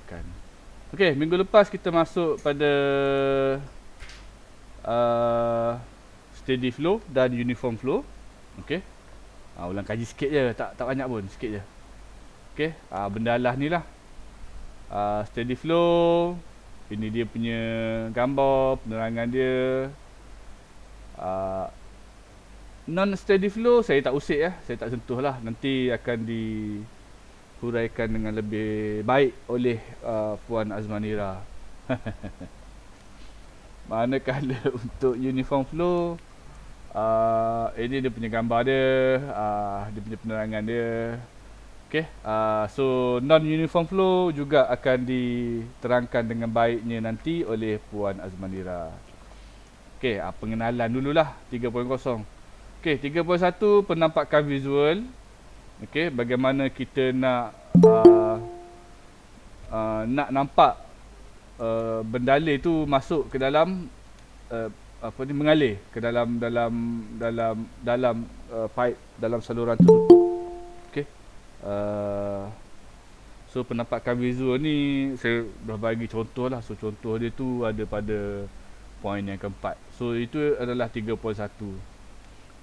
huraikan. Okey, minggu lepas kita masuk pada steady flow dan uniform flow. Okey. Ulang kaji sikit je, tak banyak pun, sikit je. Okey, benda ni lah. Steady flow, ini dia punya gambar, penerangan dia. Non steady flow saya tak usik saya tak sentuh lah. Nanti akan dihuraikan dengan lebih baik oleh Puan Azmanira. Manakala untuk uniform flow, ini dia punya gambar dia, dia punya penerangan dia. Okay, so non-uniform flow juga akan diterangkan dengan baiknya nanti oleh Puan Azmanira. Okay, pengenalan dululah 3.0. Okay, 3.1 penampakan visual. Okay, bagaimana kita nak nampak bendalai tu masuk ke dalam mengalir ke dalam pipe, dalam saluran tertutup. Okey. So penampakan visual ni saya dah bagi contoh lah. So contoh dia tu ada pada poin yang keempat. So itu adalah 3.1.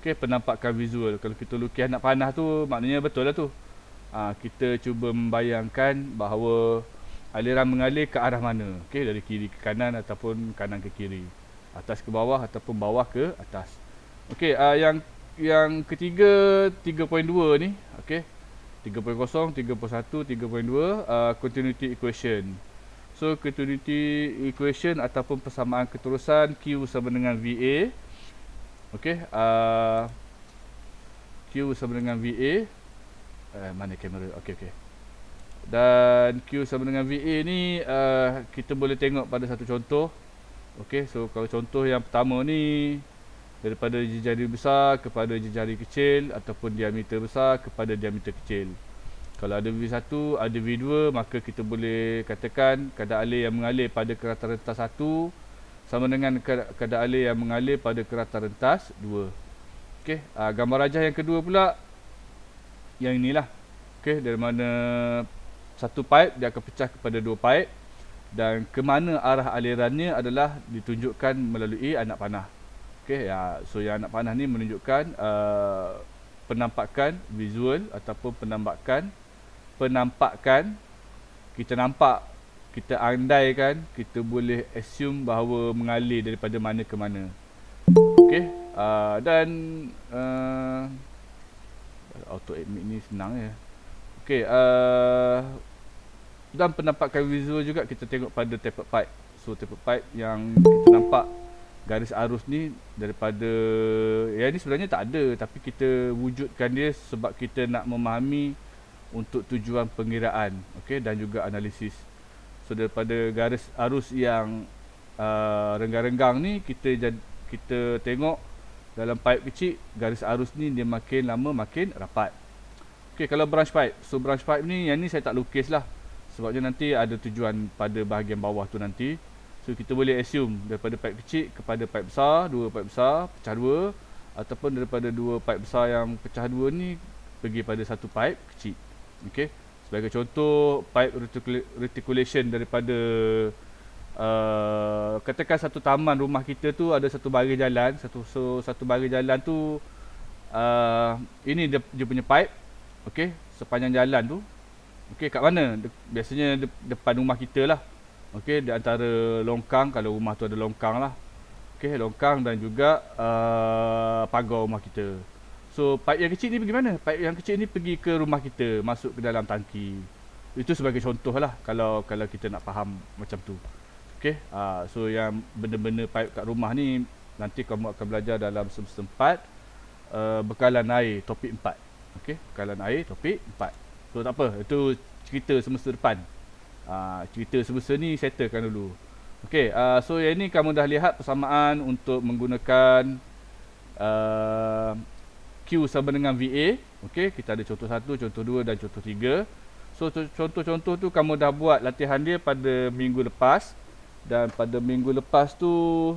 Okey, penampakan visual. Kalau kita lukis anak panah tu maknanya betul lah tu. Kita cuba membayangkan bahawa aliran mengalir ke arah mana. Okey, dari kiri ke kanan ataupun kanan ke kiri, atas ke bawah ataupun bawah ke atas. Okey, yang ketiga 3.2 ni, okey. 3.0, 3.1, 3.2 continuity equation. So continuity equation ataupun persamaan keterusan Q sama dengan VA. Okey, Q sama dengan VA. Mana kamera? Okey. Dan Q sama dengan VA ni kita boleh tengok pada satu contoh. Okey, so kalau contoh yang pertama ni, daripada jari besar kepada jari kecil ataupun diameter besar kepada diameter kecil. Kalau ada V1, ada V2, maka kita boleh katakan kadar alir yang mengalir pada kerata rentas 1 sama dengan kadar alir yang mengalir pada kerata rentas 2. Okey, gambar rajah yang kedua pula yang inilah. Okey, dari mana satu pipe dia akan pecah kepada dua pipe dan ke mana arah alirannya adalah ditunjukkan melalui anak panah. Okey, so yang anak panah ni menunjukkan penampakan visual ataupun penampakan kita nampak, kita andaikan, kita boleh assume bahawa mengalir daripada mana ke mana. Okey, dan auto admit ni senang je. Okey, dan penampakan visual juga kita tengok pada tapered pipe. So tapered pipe yang kita nampak garis arus ni daripada, yang ni sebenarnya tak ada, tapi kita wujudkan dia sebab kita nak memahami untuk tujuan pengiraan, okey, dan juga analisis. So daripada garis arus yang renggang-renggang ni kita tengok dalam pipe kecil, garis arus ni dia makin lama makin rapat. Okey, kalau branch pipe, so branch pipe ni, yang ni saya tak lukis lah sebabnya nanti ada tujuan pada bahagian bawah tu nanti. So kita boleh assume daripada pipe kecil kepada pipe besar, dua pipe besar pecah dua, ataupun daripada dua pipe besar yang pecah dua ni pergi pada satu pipe kecil. Okey, sebagai contoh pipe reticulation daripada katakan satu taman rumah kita tu ada satu baris jalan, satu baris jalan tu ini dia punya pipe. Okey, sepanjang jalan tu. Okey, kat mana? Biasanya depan rumah kita lah. Okey, di antara longkang, kalau rumah tu ada longkang lah. Okey, longkang dan juga pagar rumah kita. So pipe yang kecil ni pergi mana? Pipe yang kecil ni pergi ke rumah kita, masuk ke dalam tangki. Itu sebagai contoh lah kalau kita nak faham macam tu. Okey, so yang benda-benda pipe kat rumah ni nanti kamu akan belajar dalam semester 4 bekalan air topik 4. Okey, bekalan air topik 4. So tak apa, itu cerita semester depan. Cerita semester ni settlekan dulu. Okey, so yang ni kamu dah lihat persamaan untuk menggunakan Q sama dengan VA. Okey, kita ada contoh 1, contoh 2 dan contoh 3. So contoh-contoh tu kamu dah buat latihan dia pada minggu lepas. Dan pada minggu lepas tu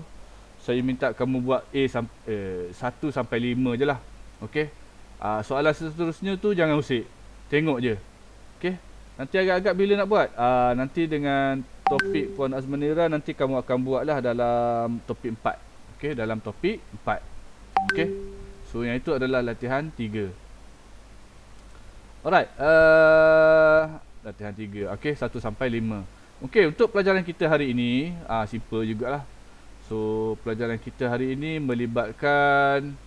saya minta kamu buat 1 sampai 5 je lah. Okey. Soalan seterusnya tu jangan usik. Tengok je. Okey. Nanti agak-agak bila nak buat? Nanti dengan topik Puan Azmanira, nanti kamu akan buatlah dalam topik 4. Okey, dalam topik 4. Okey. So yang itu adalah latihan 3. Alright, latihan 3. Okey, 1 sampai 5. Okey, untuk pelajaran kita hari ini, simple jugalah. So pelajaran kita hari ini melibatkan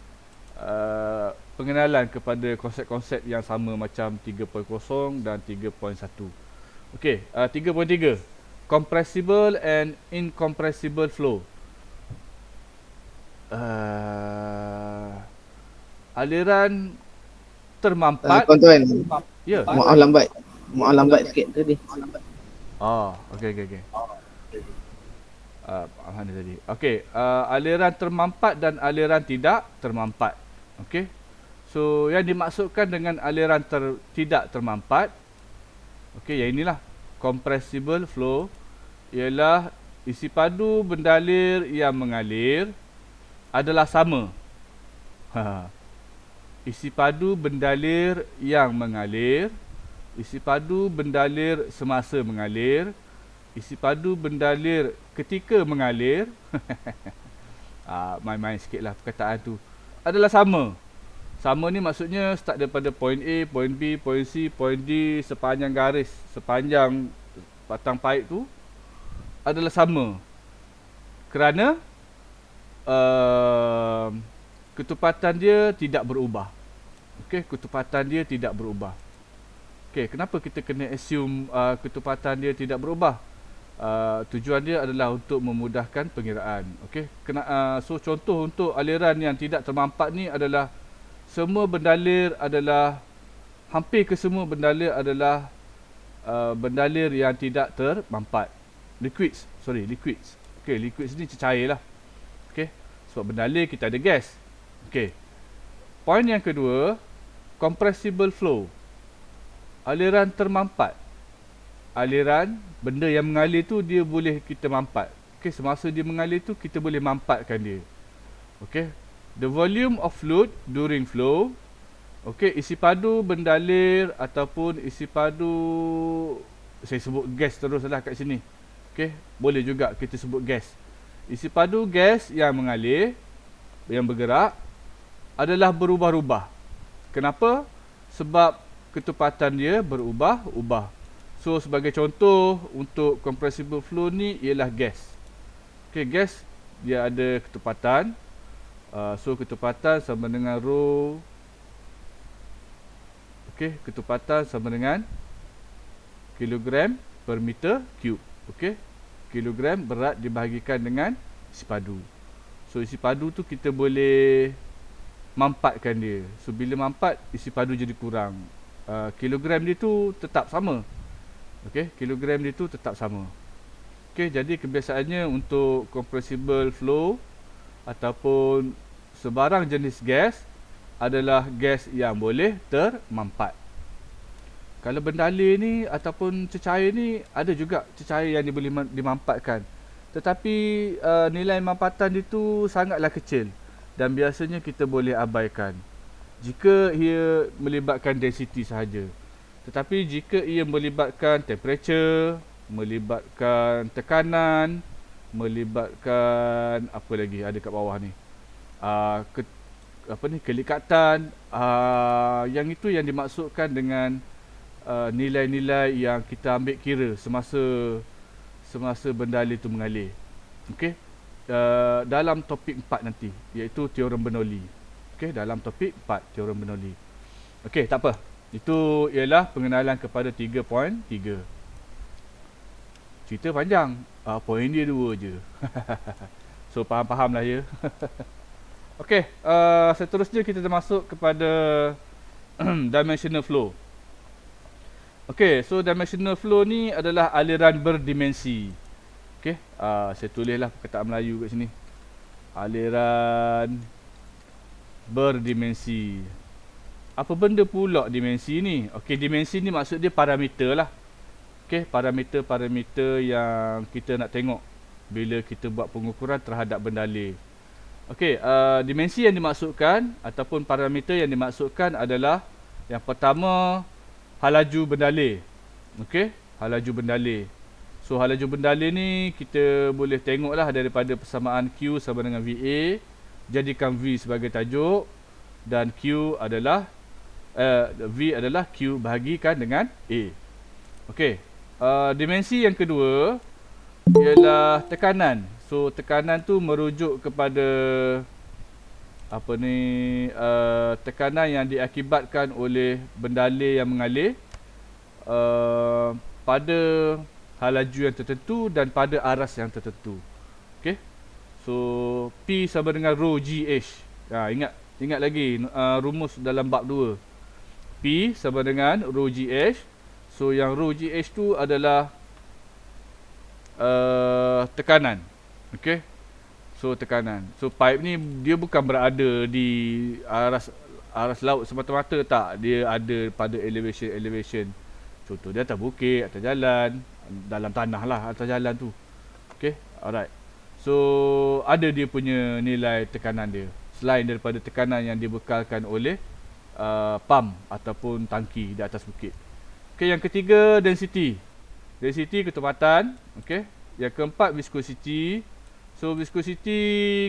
pengenalan kepada konsep-konsep yang sama macam 3.0 dan 3.1. Okey, 3.3. Compressible and incompressible flow. Aliran termampat. Tuan-tuan, Ya. Maaf lambat sikit tadi. Okey. Mana tadi? Okey, aliran termampat dan aliran tidak termampat. Okey. So yang dimaksudkan dengan aliran tidak termampat, okey, yang inilah compressible flow, ialah isi padu bendalir yang mengalir adalah sama. Isi padu bendalir yang mengalir, isi padu bendalir semasa mengalir, isi padu bendalir ketika mengalir, main-main sikit lah perkataan tu, adalah sama. Sama ni maksudnya start daripada point A, point B, point C, point D, sepanjang garis, sepanjang batang paip tu adalah sama. Kerana ketupatan dia tidak berubah. Okey, ketupatan dia tidak berubah. Okey, kenapa kita kena assume ketupatan dia tidak berubah? Tujuan dia adalah untuk memudahkan pengiraan. Okey, so contoh untuk aliran yang tidak termampat ni adalah semua bendalir adalah, hampir ke semua bendalir adalah bendalir yang tidak termampat. Liquids. Okey, liquids ni cecair lah. Okey, sebab bendalir kita ada gas. Okey, poin yang kedua, compressible flow. Aliran termampat. Aliran benda yang mengalir tu dia boleh kita mampat. Okey, semasa dia mengalir tu kita boleh mampatkan dia. Okey, the volume of fluid during flow. Okey, isi padu bendalir ataupun isi padu, saya sebut gas terus lah kat sini. Okey, boleh juga kita sebut gas. Isi padu gas yang mengalir, yang bergerak adalah berubah-ubah. Kenapa? Sebab ketupatan dia berubah-ubah. So sebagai contoh untuk compressible flow ni ialah gas. Okey, gas dia ada ketupatan. So ketupatan sama dengan rho. Okey, ketupatan sama dengan kilogram per meter cube. Okey, kilogram berat dibahagikan dengan isi padu. So isi padu tu kita boleh mampatkan dia. So bila mampat, isi padu jadi kurang. Kilogram dia tu tetap sama. Okey, kilogram dia tu tetap sama. Okey, jadi kebiasaannya untuk compressible flow ataupun sebarang jenis gas adalah gas yang boleh termampat. Kalau bendalir ni ataupun cecair ni, ada juga cecair yang boleh dimampatkan. Tetapi nilai mampatan dia tu sangatlah kecil dan biasanya kita boleh abaikan jika ia melibatkan density sahaja. Tetapi jika ia melibatkan temperature, melibatkan tekanan, melibatkan apa lagi ada kat bawah ni, kelikatan, yang itu yang dimaksudkan dengan nilai-nilai yang kita ambil kira semasa bendalir itu mengalir. Okey, dalam topik 4 nanti, iaitu teorem Bernoulli. Okey, dalam topik 4 teorem Bernoulli. Okey, tak apa. Itu ialah pengenalan kepada 3.3. Cerita panjang. Poin dia 2 je. So faham-faham lah ya. Okey, seterusnya kita masuk kepada dimensional flow. Okey, so dimensional flow ni adalah aliran berdimensi. Okey, saya tulislah perkataan Melayu kat sini. Aliran berdimensi. Apa benda pula dimensi ni? Okey, dimensi ni maksud dia parameter lah. Okey, parameter-parameter yang kita nak tengok bila kita buat pengukuran terhadap bendalir. Okey, dimensi yang dimaksudkan ataupun parameter yang dimaksudkan adalah yang pertama, hal laju bendalir. Okey, halaju bendalir. So halaju bendalir ni kita boleh tengoklah daripada persamaan Q sama dengan VA, jadikan V sebagai tajuk dan Q adalah V adalah Q bahagikan dengan A. Okey. Dimensi yang kedua ialah tekanan. So tekanan tu merujuk kepada apa ni, tekanan yang diakibatkan oleh bendalir yang mengalir pada halaju yang tertentu dan pada aras yang tertentu. Okey. So P sama dengan rho GH. Ingat lagi rumus dalam bab 2. P sama dengan rho GH. So yang rho GH tu adalah tekanan. Okey. So tekanan. So pipe ni dia bukan berada di aras laut semata-mata, tak. Dia ada pada elevation. Contoh dia atas bukit, atas jalan, dalam tanah lah atas jalan tu. Okey. Alright. So ada dia punya nilai tekanan dia selain daripada tekanan yang dibekalkan oleh pump ataupun tangki di atas bukit. Okey, yang ketiga density. Density ketepatan. Okey. Yang keempat viscosity. So viscosity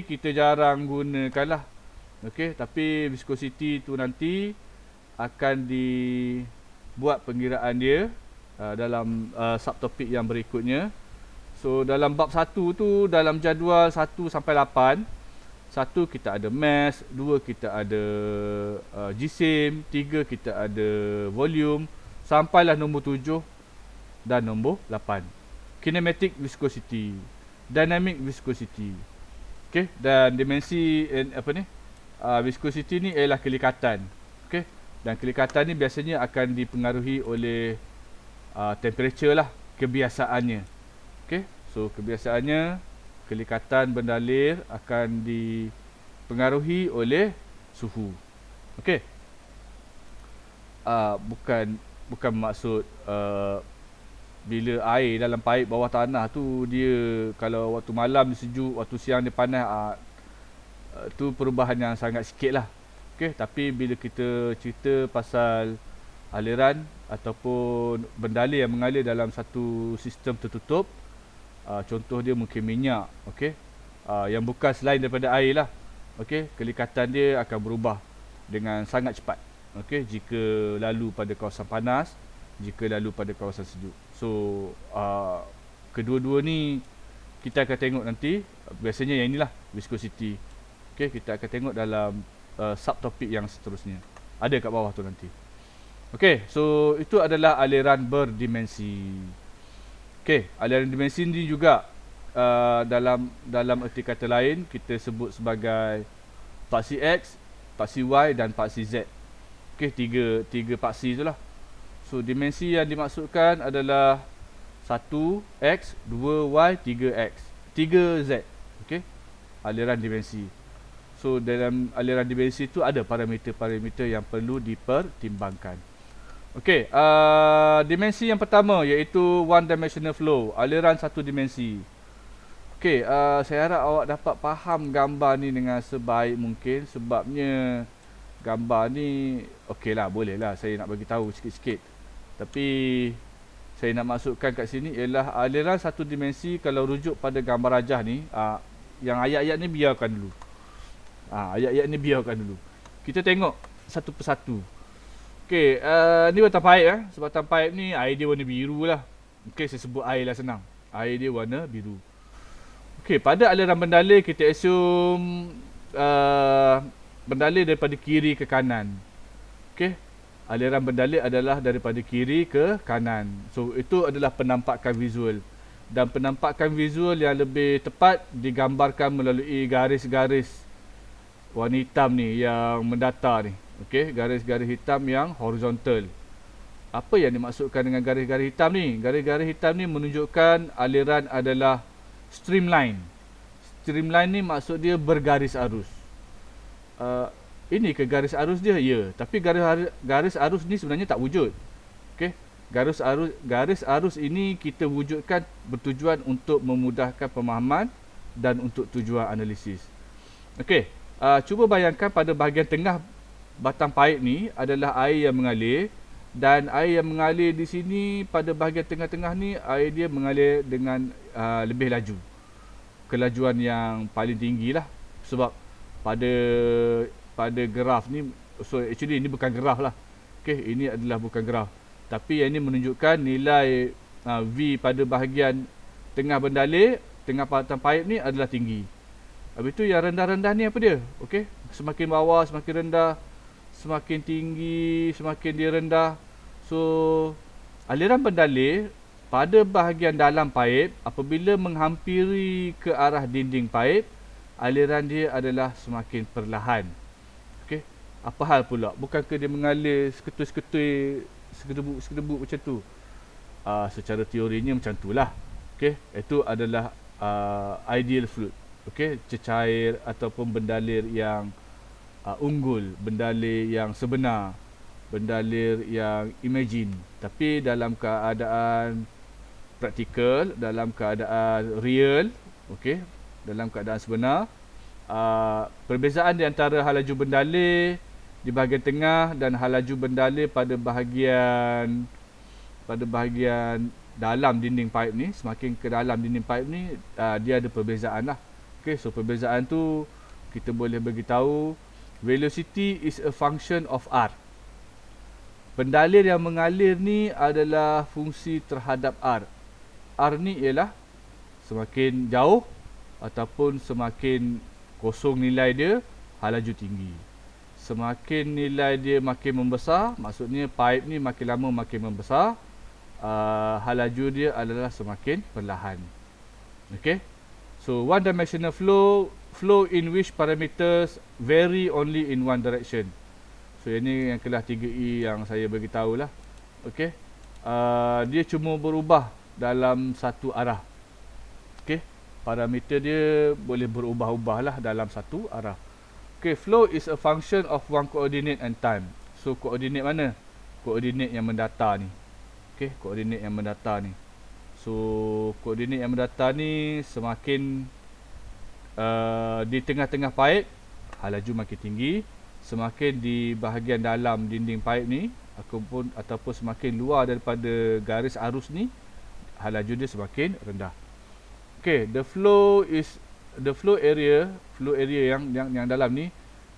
kita jarang gunakan lah. Okey, tapi viscosity tu nanti akan dibuat pengiraan dia dalam subtopik yang berikutnya. So dalam bab 1 tu, dalam jadual 1 sampai 8, 1 kita ada mass, 2 kita ada jisim, 3 kita ada volume, sampailah nombor 7 dan nombor 8. Kinematic viscosity, dynamic viscosity. Okey, dan dimensi viscosity ni ialah kelikatan. Okey, dan kelikatan ni biasanya akan dipengaruhi oleh temperature lah, kebiasaannya. Okey, so kebiasaannya kelikatan bendalir akan dipengaruhi oleh suhu. Okey. Bukan maksud bila air dalam paip bawah tanah tu dia kalau waktu malam dia sejuk, waktu siang dia panas, tu perubahan yang sangat sikit lah. Okey, tapi bila kita cerita pasal aliran ataupun bendalir yang mengalir dalam satu sistem tertutup, contoh dia mungkin minyak, okey, yang bukan selain daripada air lah. Okey, kelikatan dia akan berubah dengan sangat cepat. Okey, jika lalu pada kawasan panas, jika lalu pada kawasan sejuk. So kedua-dua ni kita akan tengok nanti. Biasanya yang inilah viscosity. Okey, kita akan tengok dalam subtopik yang seterusnya. Ada kat bawah tu nanti. Okey, so itu adalah aliran berdimensi. Okey, aliran dimensi ni juga dalam erti kata lain kita sebut sebagai paksi X, paksi Y dan paksi Z. Okey, tiga paksi itulah. So dimensi yang dimaksudkan adalah 1X, 2Y, 3X, 3Z. Okey, aliran dimensi. So dalam aliran dimensi itu ada parameter-parameter yang perlu dipertimbangkan. Okey, dimensi yang pertama iaitu one dimensional flow, aliran satu dimensi. Okey, saya harap awak dapat faham gambar ni dengan sebaik mungkin, sebabnya gambar ni okeylah, bolehlah saya nak bagi tahu sikit-sikit. Tapi saya nak masukkan kat sini ialah aliran satu dimensi. Kalau rujuk pada gambar rajah ni, yang ayat-ayat ni biarkan dulu. Ayat-ayat ni biarkan dulu. Kita tengok satu persatu. Okey, ni batang paip. Sebatang paip ni air dia warna biru lah. Okey, saya sebut air lah senang. Air dia warna biru. Okey, pada aliran bendalir kita assume bendalir daripada kiri ke kanan. Okey, aliran bendalir adalah daripada kiri ke kanan. So itu adalah penampakan visual. Dan penampakan visual yang lebih tepat digambarkan melalui garis-garis warna hitam ni yang mendata ni. Okey, garis-garis hitam yang horizontal. Apa yang dimaksudkan dengan garis-garis hitam ni? Garis-garis hitam ni menunjukkan aliran adalah streamline. Streamline ni maksud dia bergaris arus. Ini ke garis arus dia? Ya, tapi garis arus ni sebenarnya tak wujud. Okey, garis arus ini kita wujudkan bertujuan untuk memudahkan pemahaman dan untuk tujuan analisis. Okey, cuba bayangkan pada bahagian tengah batang paip ni adalah air yang mengalir Dan air yang mengalir di sini pada bahagian tengah-tengah ni, air dia mengalir dengan lebih laju. Kelajuan yang paling tinggi lah. Sebab pada graf ni, so actually ini bukan graf lah. Okay, ini adalah bukan graf. Tapi yang ini menunjukkan nilai V pada bahagian tengah bendalir, tengah patang paip ni adalah tinggi. Habis tu yang rendah-rendah ni apa dia? Okay, semakin bawah, semakin rendah, semakin tinggi, semakin dia rendah. So, aliran bendalir pada bahagian dalam paip, apabila menghampiri ke arah dinding paip, aliran dia adalah semakin perlahan. Okey, apa hal pula? Bukankah dia mengalir seketui-seketui, sekedebuk-sekedebuk macam tu? Secara teorinya macam itulah. Okey, itu adalah ideal fluid. Okey, cecair ataupun bendalir yang unggul, bendalir yang sebenar, bendalir yang imagine. Tapi dalam keadaan praktikal, dalam keadaan real, okey, dalam keadaan sebenar, perbezaan di antara halaju bendalir di bahagian tengah dan halaju bendalir pada bahagian dalam dinding pipe ni, semakin ke dalam dinding pipe ni, dia ada perbezaan lah. Okey, so perbezaan tu kita boleh bagi tahu velocity is a function of R. Bendalir yang mengalir ni adalah fungsi terhadap R. R ni ialah semakin jauh ataupun semakin kosong nilai dia, halaju tinggi. Semakin nilai dia makin membesar, maksudnya pipe ni makin lama makin membesar, halaju dia adalah semakin perlahan. Okay, so one dimensional flow in which parameters vary only in one direction. So ini yang kelas 3E yang saya bagi tahu lah. Okay, dia cuma berubah dalam satu arah. Okay, parameter dia boleh berubah-ubah lah dalam satu arah. Okay, flow is a function of one coordinate and time. So koordinat mana? Koordinat yang mendata ni. Okay, koordinat yang mendata ni. So koordinat yang mendata ni semakin di tengah-tengah pipe, halaju makin tinggi. Semakin di bahagian dalam dinding pipe ni ataupun semakin luar daripada garis arus ni, halaju dia semakin rendah. Okay, the flow area yang dalam ni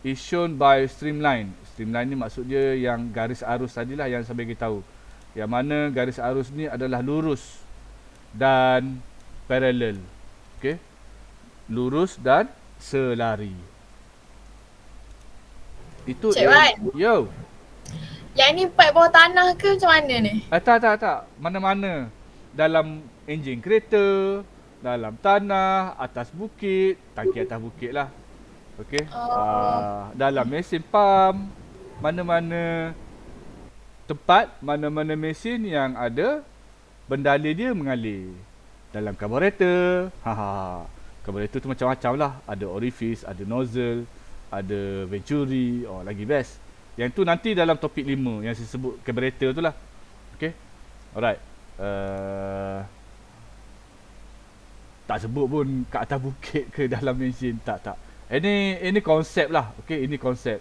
is shown by streamline. Streamline ni maksud dia yang garis arus tadilah yang saya bagi tahu. Yang mana garis arus ni adalah lurus dan parallel. Okay, lurus dan selari. Itu Cik Wan, yo. yang ni pipe bawah tanah ke macam mana ni? Tak. Mana-mana. Dalam enjin kereta, dalam tanah, atas bukit, tangki atas bukit lah. Okey. Dalam mesin pump, mana-mana tempat, mana-mana mesin yang ada bendalir dia mengalir. Dalam karburator, karburator tu macam-macam lah. Ada orifice, ada nozzle, ada venturi, lagi best. Yang tu nanti dalam topik 5 yang saya sebut karburator tu lah. Okay, alright. Tak sebut pun kat atas bukit ke dalam mesin, tak. Ini konsep lah. Okay, ini konsep.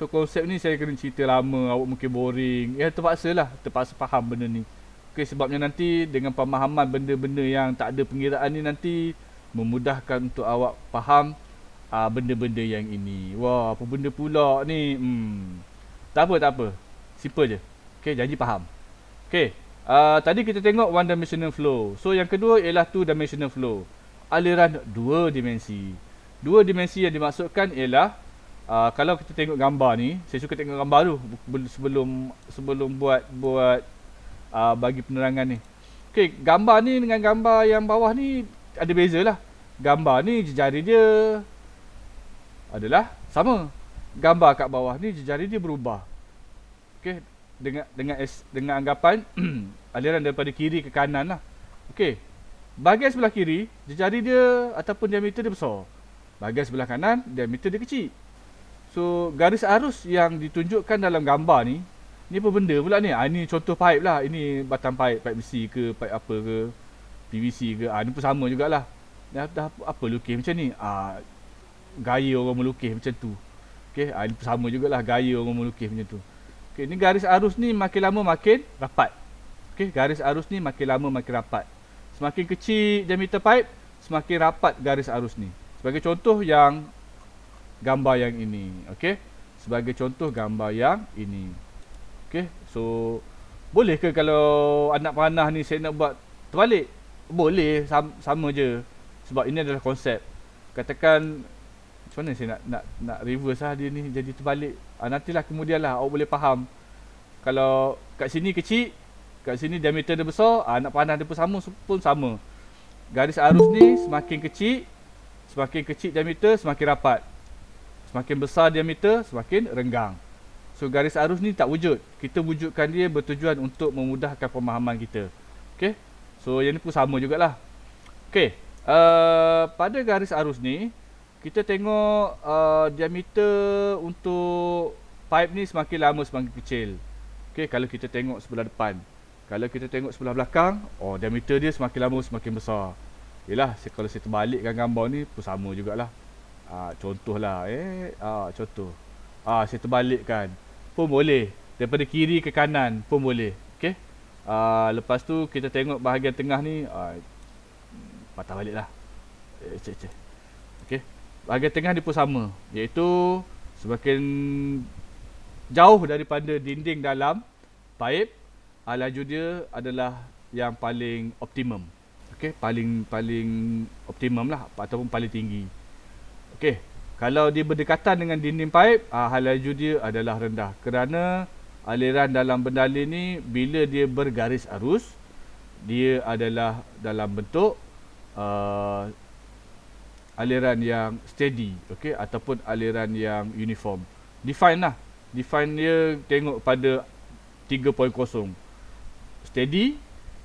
So konsep ni saya kena cerita lama, awak mungkin boring. Terpaksa faham benda ni. Okay, sebabnya nanti dengan pemahaman benda-benda yang tak ada pengiraan ni nanti memudahkan untuk awak faham benda-benda yang ini. Wah, apa benda pula ni? Tak apa. Simple je. Okay, janji faham. Okay, tadi kita tengok one dimensional flow. So yang kedua ialah two dimensional flow. Aliran dua dimensi. Dua dimensi yang dimaksudkan ialah kalau kita tengok gambar ni, saya suka tengok gambar tu sebelum buat bagi penerangan ni. Okay, gambar ni dengan gambar yang bawah ni ada beza lah. Gambar ni jejari dia adalah sama. Gambar kat bawah ni jejari dia berubah. Okey, dengan anggapan aliran daripada kiri ke kanan lah. Okey, bahagian sebelah kiri jejari dia ataupun diameter dia besar. Bahagian sebelah kanan diameter dia kecil. So garis arus yang ditunjukkan dalam gambar ni apa benda pula ni? Ni contoh pipe lah. Ini batang pipe besi ke, pipe apa ke, PVC ke. Ni pun sama jugalah. Dah apa lukis macam ni? Gaya orang melukis macam tu. Okey, ini sama jugalah gaya orang melukis macam tu. Okey, ni garis arus ni makin lama makin rapat. Okey, garis arus ni makin lama makin rapat. Semakin kecil diameter pipe, semakin rapat garis arus ni. Sebagai contoh yang gambar yang ini. Okey, sebagai contoh gambar yang ini. Okey, so boleh ke kalau anak panah ni saya nak buat terbalik? Boleh, sama je. Sebab ini adalah konsep. Katakan macam mana saya nak reverse lah dia ni jadi terbalik. Nantilah kemudian lah awak boleh faham. Kalau kat sini kecil, kat sini diameter dia besar, anak panah dia pun sama. Garis arus ni semakin kecil diameter semakin rapat. Semakin besar diameter semakin renggang. So garis arus ni tak wujud. Kita wujudkan dia bertujuan untuk memudahkan pemahaman kita. Okey. So yang ni pun sama jugalah. Okey. Pada garis arus ni kita tengok diameter untuk pipe ni semakin lama semakin kecil. Okey, kalau kita tengok sebelah depan. Kalau kita tengok sebelah belakang, diameter dia semakin lama semakin besar. Yalah, kalau saya terbalikkan gambar ni pun sama jugalah. Contohlah contoh. Saya terbalikkan pun boleh. Daripada kiri ke kanan pun boleh. Okey. Lepas tu kita tengok bahagian tengah ni patah baliklah. Okey. Bahagian tengah dia pun sama, iaitu semakin jauh daripada dinding dalam pipe, laju dia adalah yang paling optimum. Okey, paling optimum lah ataupun paling tinggi. Okey, kalau dia berdekatan dengan dinding pipe, laju dia adalah rendah kerana aliran dalam bendalin ni bila dia bergaris arus, dia adalah dalam bentuk aliran yang steady, okey, ataupun aliran yang uniform. Define lah. Define dia tengok pada 3.0. Steady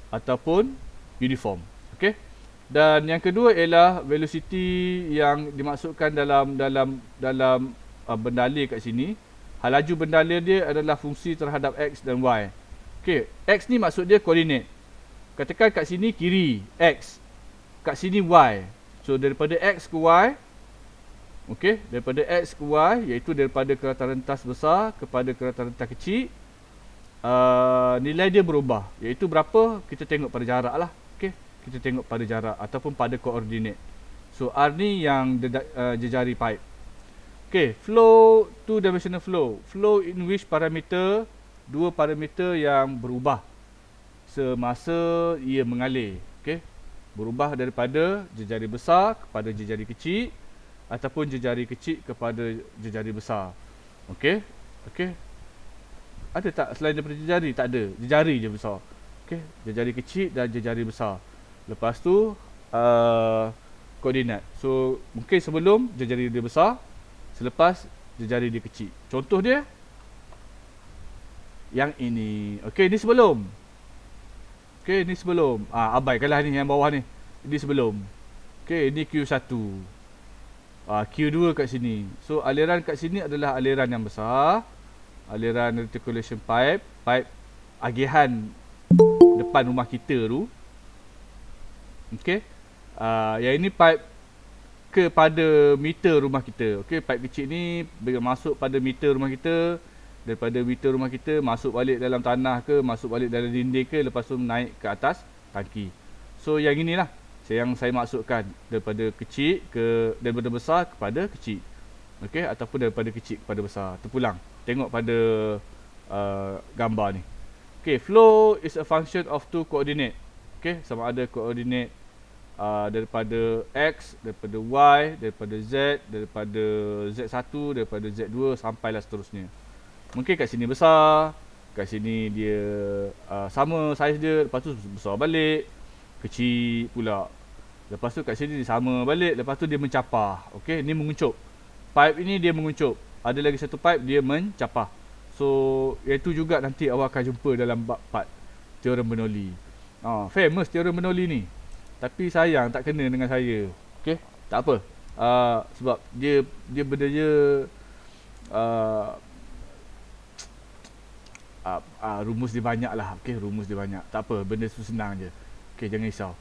ataupun uniform. Okey. Dan yang kedua ialah velocity yang dimaksudkan dalam bendalin kat sini. Laju bendalin dia adalah fungsi terhadap X dan Y. Okey, X ni maksud dia koordinat. Katakan kat sini kiri X, kat sini Y. So daripada X ke Y, okey, daripada X ke Y, iaitu daripada keratan rentas besar kepada keratan rentas kecil, nilai dia berubah. Iaitu berapa, kita tengok pada jarak lah. Okey, kita tengok pada jarak ataupun pada koordinat. So R ni yang jejari pipe. Okey, flow, two dimensional flow. Flow in which parameter, dua parameter yang berubah semasa ia mengalir. Okey, berubah daripada jejari besar kepada jejari kecil ataupun jejari kecil kepada jejari besar. Okey. Okey. Ada tak selain daripada jejari? Tak ada. Jejari je besar. Okey, jejari kecil dan jejari besar. Lepas tu koordinat. So mungkin sebelum jejari dia besar, selepas jejari dia kecil. Contoh dia yang ini. Okey, ni sebelum. Okey, ni sebelum. Abaikanlah ni yang bawah ni. Ini sebelum. Okey, ini Q1. Q2 kat sini. So aliran kat sini adalah aliran yang besar. Aliran reticulation pipe, pipe agihan depan rumah kita tu. Okey. Yang ini pipe kepada meter rumah kita. Okey, pipe kecil ni masuk pada meter rumah kita. Daripada meter rumah kita masuk balik dalam tanah ke, masuk balik dalam dinding ke, lepas tu naik ke atas tangki. So yang inilah yang saya maksudkan, daripada daripada besar kepada kecil. Okey, ataupun daripada kecil kepada besar. Terpulang. Tengok pada gambar ni. Okey, flow is a function of two coordinate. Okey, sama ada koordinat daripada X, daripada Y, daripada Z, daripada Z1, daripada Z2 sampailah seterusnya. Mungkin kat sini besar, kat sini dia sama saiz dia, lepas tu besar balik, kecil pula. Lepas tu kat sini dia sama balik, lepas tu dia mencapah. Okey, ni menguncup. Pipe ini dia menguncup. Ada lagi satu pipe dia mencapah. So, itu juga nanti awak akan jumpa dalam bab 4, teorem Bernoulli. Famous teorem Bernoulli ni. Tapi sayang tak kena dengan saya. Okey, tak apa. Sebab dia benda dia rumus dia banyak lah. Okey, rumus dia banyak. Tak apa, benda tu senang je. Okey, jangan risau.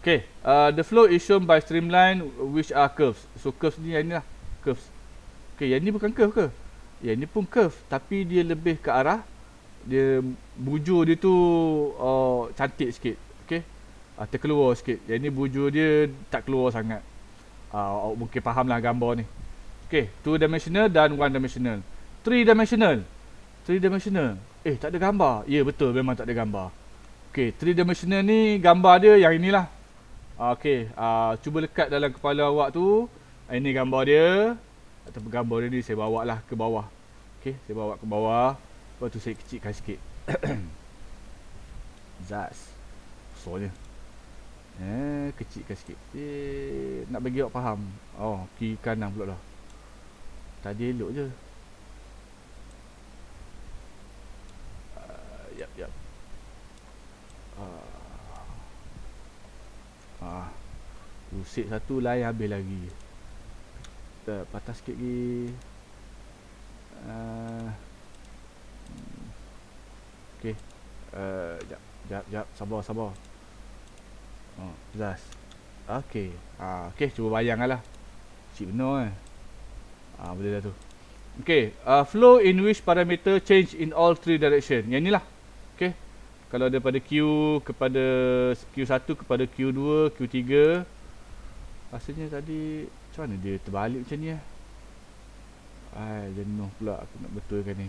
Okey, the flow is shown by streamline which are curves. So curves ni yang ni lah, curves. Okey, yang ni bukan curve ke? Yang ni pun curve tapi dia lebih ke arah dia bujur dia tu cantik sikit. Okey. Terkeluar sikit. Yang ni bujur dia tak keluar sangat. Awak mungkin faham lah gambar ni. Okey, 2 dimensional dan 1 dimensional. 3 dimensional. 3 dimensional. Tak ada gambar. Ya, betul, memang tak ada gambar. Okey, 3 dimensional ni gambar dia yang inilah. Okey, cuba lekat dalam kepala awak tu. Ini gambar dia. Ataupun gambar dia ni saya bawa lah ke bawah. Okey, saya bawa ke bawah. Lepas tu saya kecilkan sikit. Zaz. Besarnya. Kecilkan sikit. Nak bagi awak faham. Kiri kanan pula dah. Tadi elok je. Yap. Usik satu lain habis lagi. Patah sikit lagi. Okey. Jap. Sabar. Zaz. Okey. Okey, cuba bayangkanlah. Cik benar boleh dah tu. Okey, flow in which parameter change in all 3 direction. Yang inilah. Okey. Kalau daripada Q kepada Q1 kepada Q2, Q3. Rasanya tadi macam mana dia terbalik macam ni jenuh pula aku nak betulkan ni.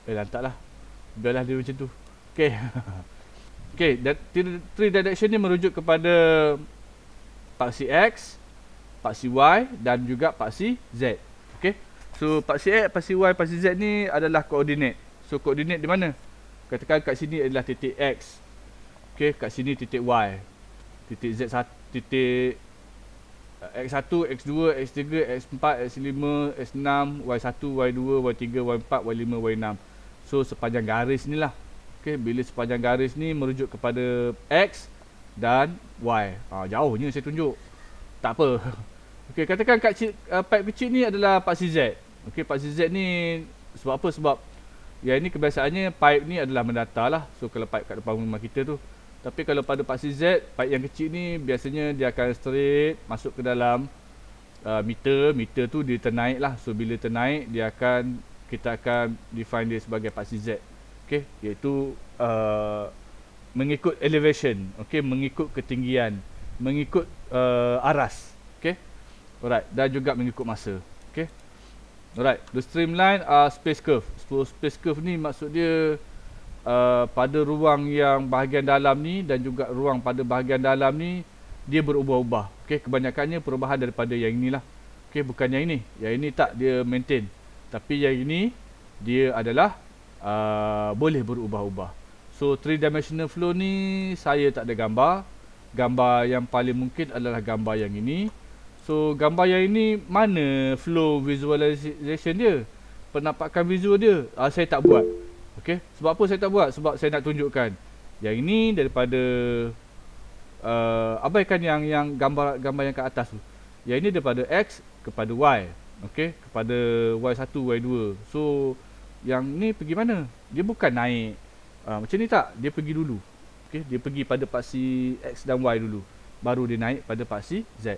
Lantaklah. Biarlah dia macam tu. Okey. Okey, 3 direction ni merujuk kepada paksi X, paksi Y dan juga paksi Z. Okey. So paksi X, paksi Y, paksi Z ni adalah koordinat. So koordinat di mana? Katakan kat sini adalah titik X. Okey, kat sini titik Y. Titik Z1, titik X1, X2, X3, X4, X5, X6, Y1, Y2, Y3, Y4, Y5, Y6. So sepanjang garis ni lah. Okey, bila sepanjang garis ni merujuk kepada X dan Y. Jauhnya saya tunjuk. Tak apa. Okey, katakan pipe kecil ni adalah paksi Z. Okey, paksi Z ni sebab apa? Sebab yang ni kebiasaannya pipe ni adalah mendatar lah. So kalau pipe kat depan rumah kita tu. Tapi kalau pada paksi Z, pipe yang kecil ni biasanya dia akan straight masuk ke dalam meter tu dia ternaik lah. So bila ternaik kita akan define dia sebagai paksi Z. Okey, iaitu mengikut elevation, okey, mengikut ketinggian, mengikut aras, okey. Alright, dan juga mengikut masa. Okey. Alright, the streamline space curve. So space curve ni maksud dia pada ruang yang bahagian dalam ni dan juga ruang pada bahagian dalam ni dia berubah-ubah. Okey, kebanyakannya perubahan daripada yang inilah. Okey, bukan yang ini. Yang ini tak, dia maintain. Tapi yang ini dia adalah boleh berubah-ubah. So 3 dimensional flow ni saya tak ada gambar. Gambar yang paling mungkin adalah gambar yang ini. So gambar yang ini mana flow visualization dia? Penampakan visual dia saya tak buat. Okey, sebab apa saya tak buat? Sebab saya nak tunjukkan yang ini daripada abaikan yang gambar yang kat atas tu. Yang ini daripada X kepada Y. Okey, kepada Y1, Y2. So yang ni pergi mana? Dia bukan naik macam ni tak? Dia pergi dulu. Okey, dia pergi pada paksi X dan Y dulu. Baru dia naik pada paksi Z.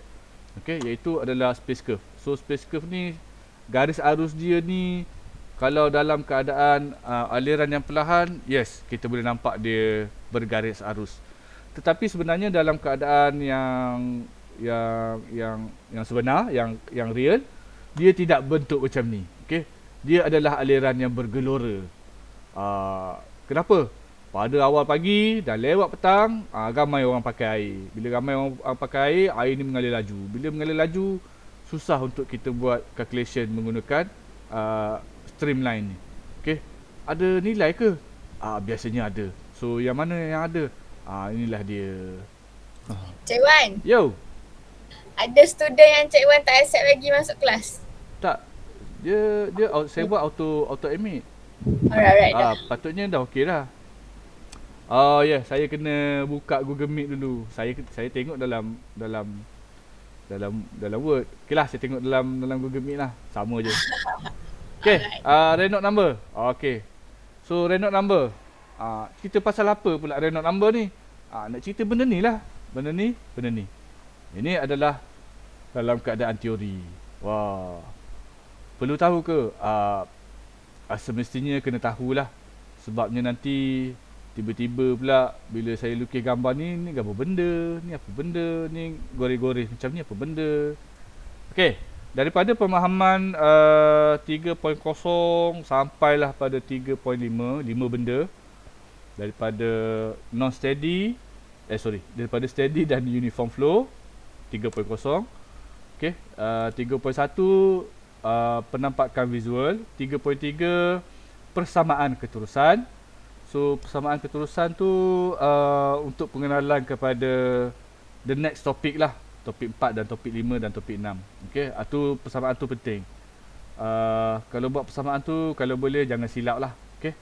Okey, iaitu adalah space curve. So space curve ni garis arus dia ni kalau dalam keadaan aliran yang perlahan, yes, kita boleh nampak dia bergaris arus. Tetapi sebenarnya dalam keadaan yang sebenar, yang real, dia tidak bentuk macam ni. Okey. Dia adalah aliran yang bergelora. Kenapa? Pada awal pagi dan lewat petang, ramai orang pakai air. Bila ramai orang pakai air ni mengalir laju. Bila mengalir laju, susah untuk kita buat calculation menggunakan streamline ni. Okey. Ada nilai ke? Biasanya ada. So yang mana yang ada? Inilah dia. Cik Wan, Yo. ada student yang Cik Wan tak accept lagi masuk kelas? Tak. Dia saya buat auto admit. Alright, dah. Patutnya dah okey dah. Ya, saya kena buka Google Meet dulu. Saya tengok dalam Word. Okeylah, saya tengok dalam Google Meet lah. Sama je. Okay, Alright. Renault number. Okay. So Renault number. Kita pasal apa pula Renault number ni? Nak cerita benda ni lah. Benda ni. Ini adalah dalam keadaan teori. Wah. Perlu tahu ke? Semestinya kena tahulah. Sebabnya nanti tiba-tiba pula bila saya lukis gambar ni gambar benda, ni apa benda, ni gores-gores macam ni apa benda. Okey, daripada pemahaman 3.0 sampailah pada 3.5, 5 benda daripada non-steady, daripada steady dan uniform flow 3.0. Okey, 3.1 penampakan visual, 3.3 persamaan keterusan. So persamaan keterusan tu untuk pengenalan kepada the next topic lah, topik 4 dan topik 5 dan topik 6. Okey, tu persamaan tu penting. Kalau buat persamaan tu kalau boleh jangan silap lah. Okey.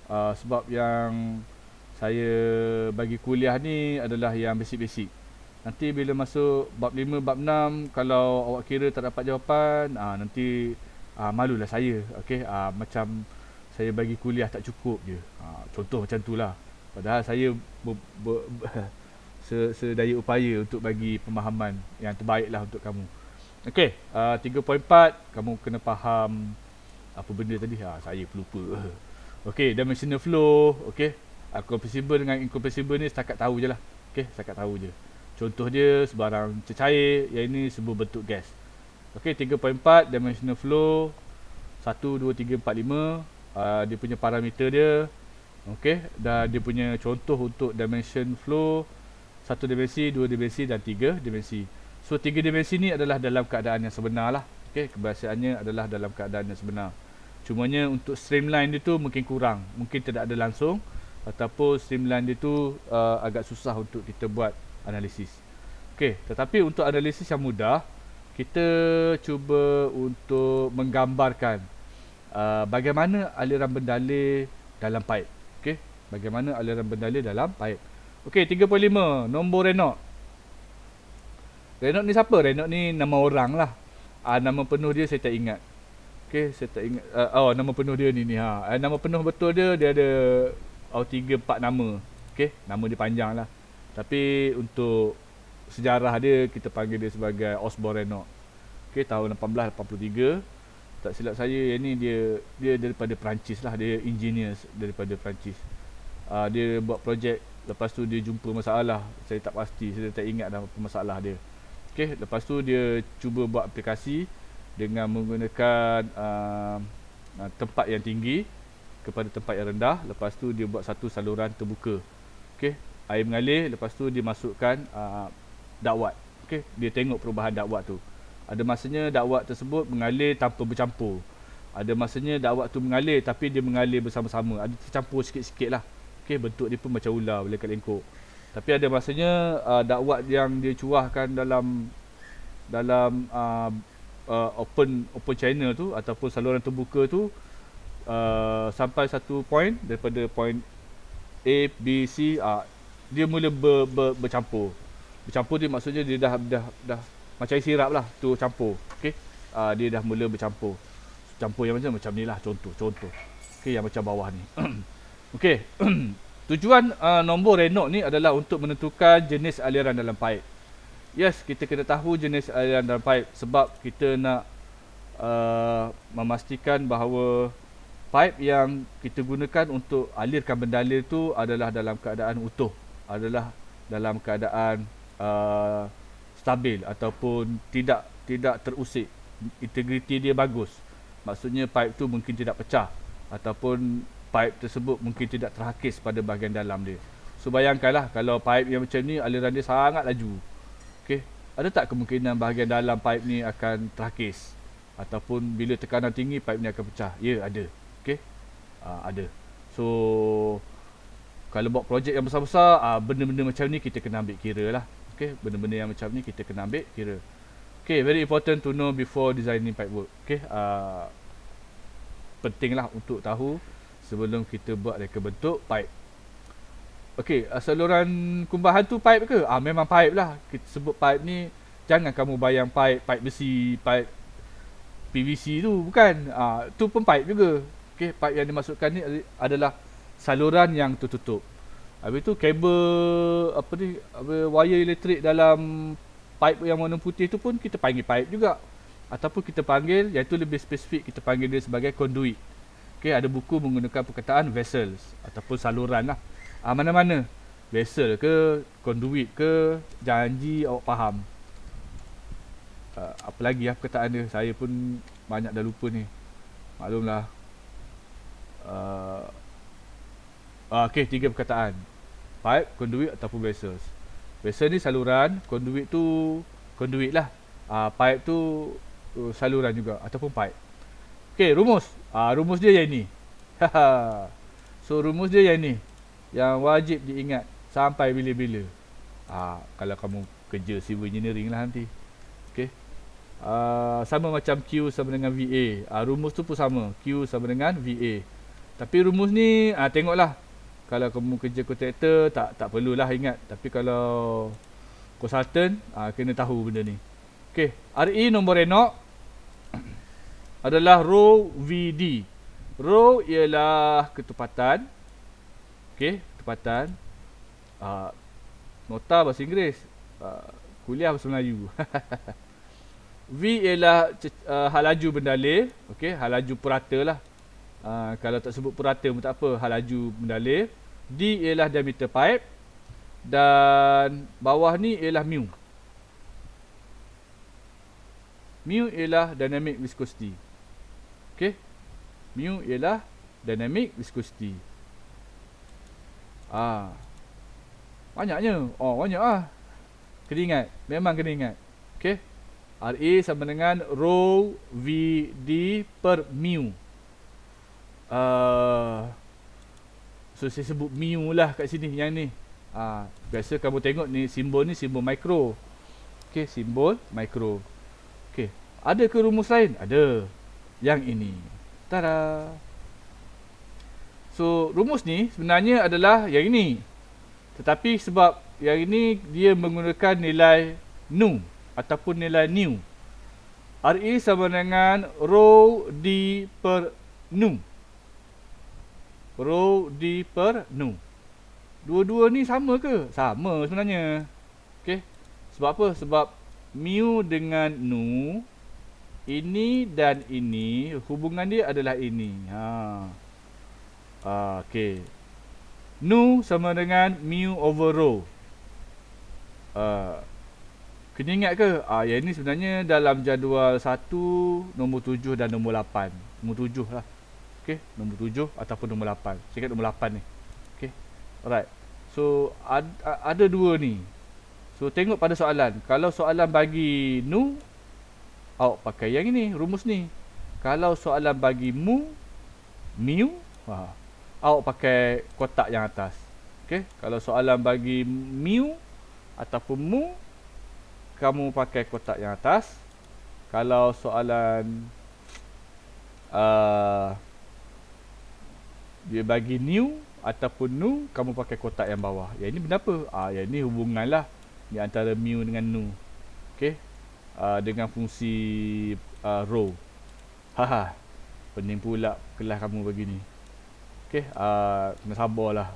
Sebab yang saya bagi kuliah ni adalah yang basic-basic. Nanti bila masuk bab 5, bab 6 kalau awak kira tak dapat jawapan, nanti malulah saya. Okey, macam saya bagi kuliah tak cukup je. Contoh macam tu lah. Padahal saya sedaya upaya untuk bagi pemahaman yang terbaik lah untuk kamu. Okey, 3.4 kamu kena faham apa benda tadi? Saya pelupa. Okey, dimensional flow. Okey, compressible dengan incompressible ni setakat tahu je lah. Okey, setakat tahu je. Contoh dia sebarang cecair, yang ini sebuah bentuk gas. Okey, 3.4 dimensional flow 1, 2, 3, 4, 5. Dia punya parameter dia. Okey, dan dia punya contoh untuk dimension flow 1 dimensi, 2 dimensi dan 3 dimensi. So 3 dimensi ni adalah dalam keadaan yang sebenar lah. Okey, kebiasaannya adalah dalam keadaan yang sebenar. Cumanya untuk streamline dia tu mungkin kurang, mungkin tidak ada langsung, ataupun streamline dia tu agak susah untuk kita buat analisis. Okey, tetapi untuk analisis yang mudah, kita cuba untuk menggambarkan bagaimana aliran bendalur dalam pipe. Okey, bagaimana aliran bendalur dalam pipe. Okey, 3.5 nombor Renault. Renault ni siapa? Renault ni nama orang lah. Nama penuh dia saya tak ingat. Okey, saya tak ingat. Nama penuh dia ni nama penuh betul dia ada 3-4 nama. Okey, nama dia panjang lah. Tapi untuk sejarah dia kita panggil dia sebagai Osborne Renault. Okey, tahun 1883. Tak silap saya, yang ni dia daripada Perancis lah, dia engineer daripada Perancis. Dia buat projek, lepas tu dia jumpa masalah, saya tak pasti, saya tak ingat dah apa masalah dia. Okey, lepas tu dia cuba buat aplikasi dengan menggunakan tempat yang tinggi kepada tempat yang rendah. Lepas tu dia buat satu saluran terbuka. Okey, air mengalir, lepas tu dia masukkan dakwat. Okey, dia tengok perubahan dakwat tu. Ada masanya dakwat tersebut mengalir tanpa bercampur. Ada masanya dakwat tu mengalir tapi dia mengalir bersama-sama. Ada tercampur sikit-sikit lah. Okey, bentuk dia pun macam ular, boleh kat lengkok. Tapi ada masanya dakwat yang dia curahkan dalam open channel tu ataupun saluran terbuka tu sampai satu point, daripada point A, B, C, dia mula bercampur. Bercampur dia maksudnya dia dah macam air sirap lah tu campur. Okey, dia dah mula bercampur. Campur yang macam ni lah, contoh. Okey, yang macam bawah ni. Okey. Tujuan nombor Renault ni adalah untuk menentukan jenis aliran dalam pipe. Yes, kita kena tahu jenis aliran dalam pipe sebab kita nak memastikan bahawa pipe yang kita gunakan untuk alirkan bendalur tu adalah dalam keadaan utuh, adalah dalam keadaan stabil ataupun tidak terusik, integriti dia bagus. Maksudnya pipe tu mungkin tidak pecah ataupun pipe tersebut mungkin tidak terhakis pada bahagian dalam dia. So bayangkanlah kalau pipe yang macam ni aliran dia sangat laju. Okey, ada tak kemungkinan bahagian dalam pipe ni akan terhakis ataupun bila tekanan tinggi pipe ni akan pecah? Ya, ada. Okey, ada. So kalau buat projek yang besar-besar, benda-benda macam ni kita kena ambil kira lah. Okay, benda-benda yang macam ni kita kena ambil kira. Okay, very important to know before designing pipe work. Okay, pentinglah untuk tahu sebelum kita buat reka bentuk pipe. Okay, saluran kumbahan tu pipe ke? Memang pipe lah. Kita sebut pipe ni, jangan kamu bayang pipe besi, pipe PVC tu, bukan. Tu pun pipe juga. Okey, pipe yang dimasukkan ni adalah saluran yang tertutup. Habis tu kabel wire elektrik dalam pipe yang warna putih tu pun kita panggil pipe juga. Ataupun kita panggil, iaitu lebih spesifik, kita panggil dia sebagai conduit. Okey, ada buku menggunakan perkataan vessels ataupun saluran lah. Mana-mana, vessel ke, conduit ke, janji awak faham. Apa lagi lah perkataan dia, saya pun banyak dah lupa ni. Maklumlah. Okey, 3 perkataan. Pipe, conduit ataupun vessels. Vessel ni saluran, conduit tu conduit lah. Pipe tu saluran juga ataupun pipe. Okey, rumus. Rumus dia yang ni. So rumus dia yang ni, yang wajib diingat sampai bila-bila. Kalau kamu kerja civil engineering lah nanti. Okey. Sama macam Q sama dengan VA. Rumus tu pun sama. Q sama dengan VA. Tapi rumus ni tengoklah. Kalau kamu kerja kontraktor tak perlulah ingat. Tapi kalau konsultan kena tahu benda ni. Okey, RE nombor renok adalah rho VD. Rho ialah ketepatan. Okey, ketepatan. Nota bahasa Inggeris. Kuliah bahasa Melayu. V ialah hal laju bendalur. Okey, hal laju purata lah. Kalau tak sebut purata pun tak apa, hal laju bendalur. D ialah diameter pipe. Dan bawah ni ialah mu. Mu ialah dynamic viscosity. Okey. Mu ialah dynamic viscosity. Banyaknya. Banyak ah. Kena ingat. Memang kena ingat. Okey. RA sama dengan rho VD per mu. So saya sebut mu lah kat sini yang ni. Biasa kamu tengok ni simbol mikro. Okey, simbol mikro. Okey, ada ke rumus lain? Ada. Yang ini. Tada. So rumus ni sebenarnya adalah yang ini. Tetapi sebab yang ini dia menggunakan nilai nu ataupun nilai nu. RE sama dengan rho D per nu. Rho D per nu. Dua-dua ni sama ke? Sama sebenarnya. Okey. Sebab apa? Sebab mu dengan nu, ini dan ini, hubungan dia adalah ini. Okey. Nu sama dengan mu over rho. Kena ingat ke? Yang ni sebenarnya dalam jadual 1, nombor 7 dan nombor 8. Nombor 7 lah. Okey, nombor 7 ataupun nombor 8. Saya ingat nombor 8 ni. Okey. Alright. So ada dua ni. So tengok pada soalan. Kalau soalan bagi nu, awak pakai yang ini, rumus ni. Kalau soalan bagi mu, awak pakai kotak yang atas. Okey. Kalau soalan bagi mu ataupun mu, kamu pakai kotak yang atas. Kalau soalan dia bagi new ataupun nu, kamu pakai kotak yang bawah. Yang ini benda apa? Yang ini hubungan lah di antara mu dengan nu. Okey. Dengan fungsi rho. Pening pula kelas kamu begini. Okey, kena sabarlah.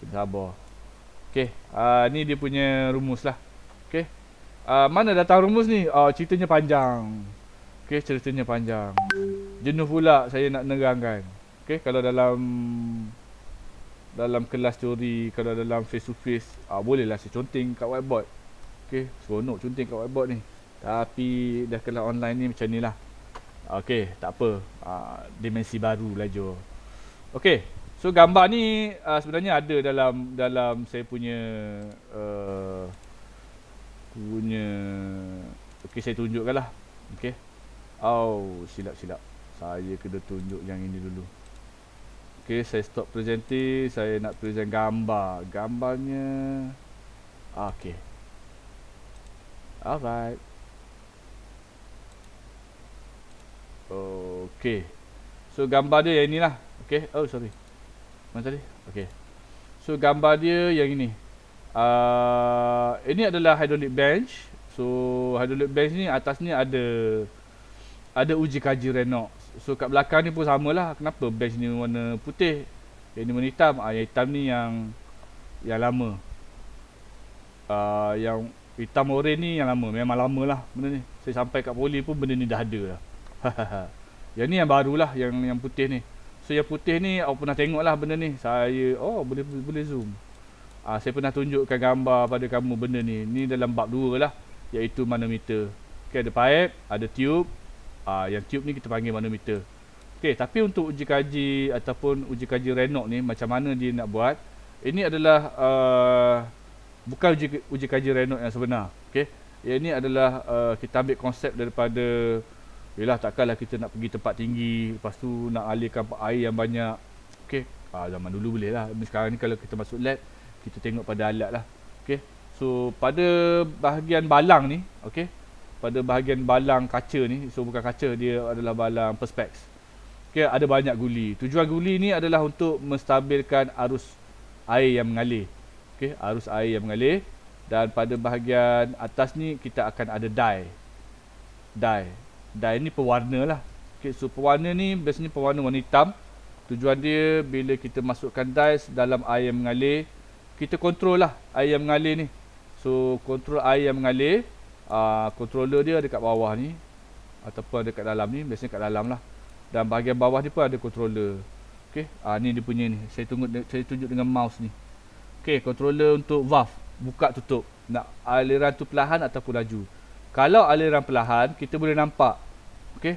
Kena sabar. Okey, ni dia punya rumus lah. Okey. Mana datang rumus ni? Ceritanya panjang. Okey, ceritanya panjang. Jenuh pula saya nak nerangkan. Okey, kalau dalam kelas teori, kalau dalam face to face, bolehlah saya conteng kat whiteboard. Okey, seronok conteng kat whiteboard ni. Tapi dah kelas online ni macam ni lah. Okey, tak apa. Dimensi baru belajar. Okey, so gambar ni sebenarnya ada dalam saya punya okey, saya tunjukkan lah. Okey. Silap. Saya kena tunjuk yang ini dulu. Okey, saya stop presenting. Saya nak present gambar. Gambarnya okey. Alright. Okey. So gambar dia yang inilah. Okey. Sorry. Mana tadi? Okey. So gambar dia yang ini. Ini adalah hydraulic bench. So hydraulic bench ni atas ni ada ada uji kaji Renault. So kat belakang ni pun samalah. Kenapa bench ni warna putih, yang ni warna hitam? Yang hitam ni yang lama. Yang hitam oren ni yang lama. Memang lama lah benda ni. Saya sampai kat poli pun benda ni dah ada lah. Yang ni yang barulah, yang putih ni. So yang putih ni awak pernah tengok lah benda ni. Saya boleh zoom. Saya pernah tunjukkan gambar pada kamu benda ni. Ni dalam bab 2 lah, iaitu manometer. Okay, ada pipe, ada tube. Yang tube ni kita panggil manometer. Okay, tapi untuk uji kaji ataupun uji kaji Renault ni, macam mana dia nak buat, ini adalah bukan uji kaji Renault yang sebenar. Okay, yang ini adalah kita ambil konsep daripada, yelah takkanlah kita nak pergi tempat tinggi, lepas tu nak alirkan air yang banyak. Okay, zaman dulu boleh lah. Sekarang ni kalau kita masuk lab, kita tengok pada alat lah. Okay, so pada bahagian balang ni, okay, pada bahagian balang kaca ni, so bukan kaca, dia adalah balang perspex. Okay, ada banyak guli. Tujuan guli ni adalah untuk menstabilkan arus air yang mengalir. Okay, arus air yang mengalir. Dan pada bahagian atas ni kita akan ada dye. Dye ni pewarna lah. Okay, so pewarna ni biasanya pewarna warna hitam. Tujuan dia bila kita masukkan dye dalam air yang mengalir, kita kontrol lah air yang mengalir ni. So kontrol air yang mengalir, controller dia ada kat bawah ni ataupun ada kat dalam ni, biasanya kat dalam lah. Dan bahagian bawah ni pun ada controller. Okey, ni dia punya ni. Saya tunjuk dengan mouse ni. Okey, controller untuk valve, buka tutup. Nak aliran tu perlahan ataupun laju. Kalau aliran perlahan, kita boleh nampak, okey,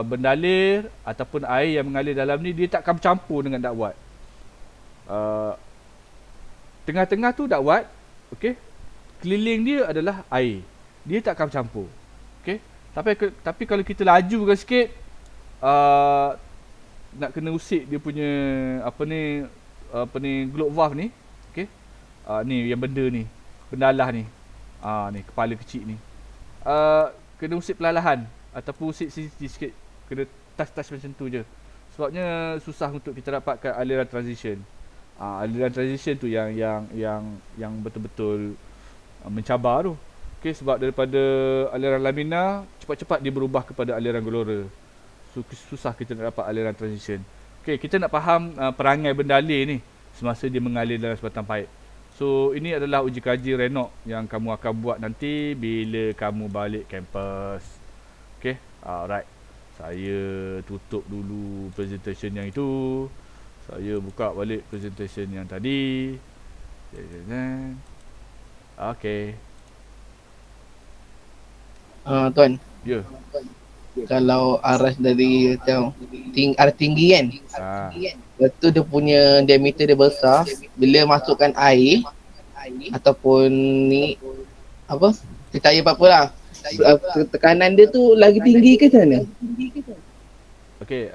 bendalir ataupun air yang mengalir dalam ni dia takkan bercampur dengan dakwat. Tengah-tengah tu dakwat, okey. Keliling dia adalah air. Dia tak akan bercampur. Okey. Tapi kalau kita lajukan sikit, nak kena usik dia punya apa ni globe valve ni. Okey. Ni yang benda ni, bendalah ni. Ni kepala kecil ni. Kena usik perlahan ataupun usik sikit. Kena touch macam tu je. Sebabnya susah untuk kita dapatkan aliran transition. Aliran transition tu yang betul-betul mencabar tu. Okey, sebab daripada aliran laminar cepat-cepat dia berubah kepada aliran gelora. So susah kita nak dapat aliran transition. Okey, kita nak faham perangai bendalir ni semasa dia mengalir dalam sebatang pipe. So ini adalah uji kaji Renault yang kamu akan buat nanti bila kamu balik kampus. Okey, alright. Saya tutup dulu presentation yang itu. Saya buka balik presentation yang tadi. Okey. Tuan, Ya. kalau aras dari macam arah tinggi kan, lepas tu dia punya diameter dia besar. Bila masukkan air ataupun ni apa, cahaya apa-apa lah, tekanan dia tu lagi tinggi ke macam mana? Okey,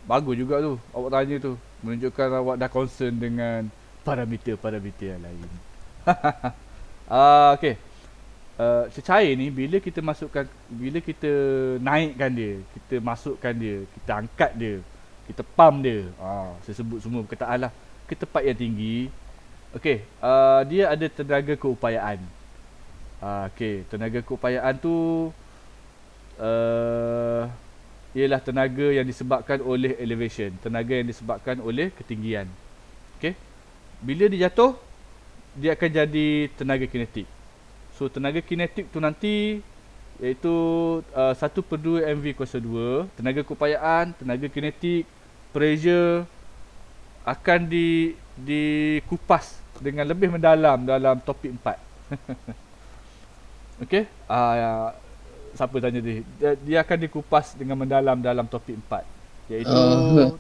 bagus juga tu awak tanya tu. Menunjukkan awak dah concern dengan parameter-parameter yang lain. Okey. Cecair ni bila kita naikkan dia, kita masukkan dia, kita angkat dia, kita pump dia. Saya sebut semua perkataan lah. Ke tempat yang tinggi. Okey, dia ada tenaga keupayaan. Okey, tenaga keupayaan tu ialah tenaga yang disebabkan oleh elevation, tenaga yang disebabkan oleh ketinggian. Okey. Bila dia jatuh, dia akan jadi tenaga kinetik. So tenaga kinetik tu nanti iaitu 1/2 mv kuasa 2, tenaga keupayaan, tenaga kinetik, pressure akan dikupas dengan lebih mendalam dalam topik 4. Okey. Siapa tanya dia? Dia akan dikupas dengan mendalam dalam topik 4, iaitu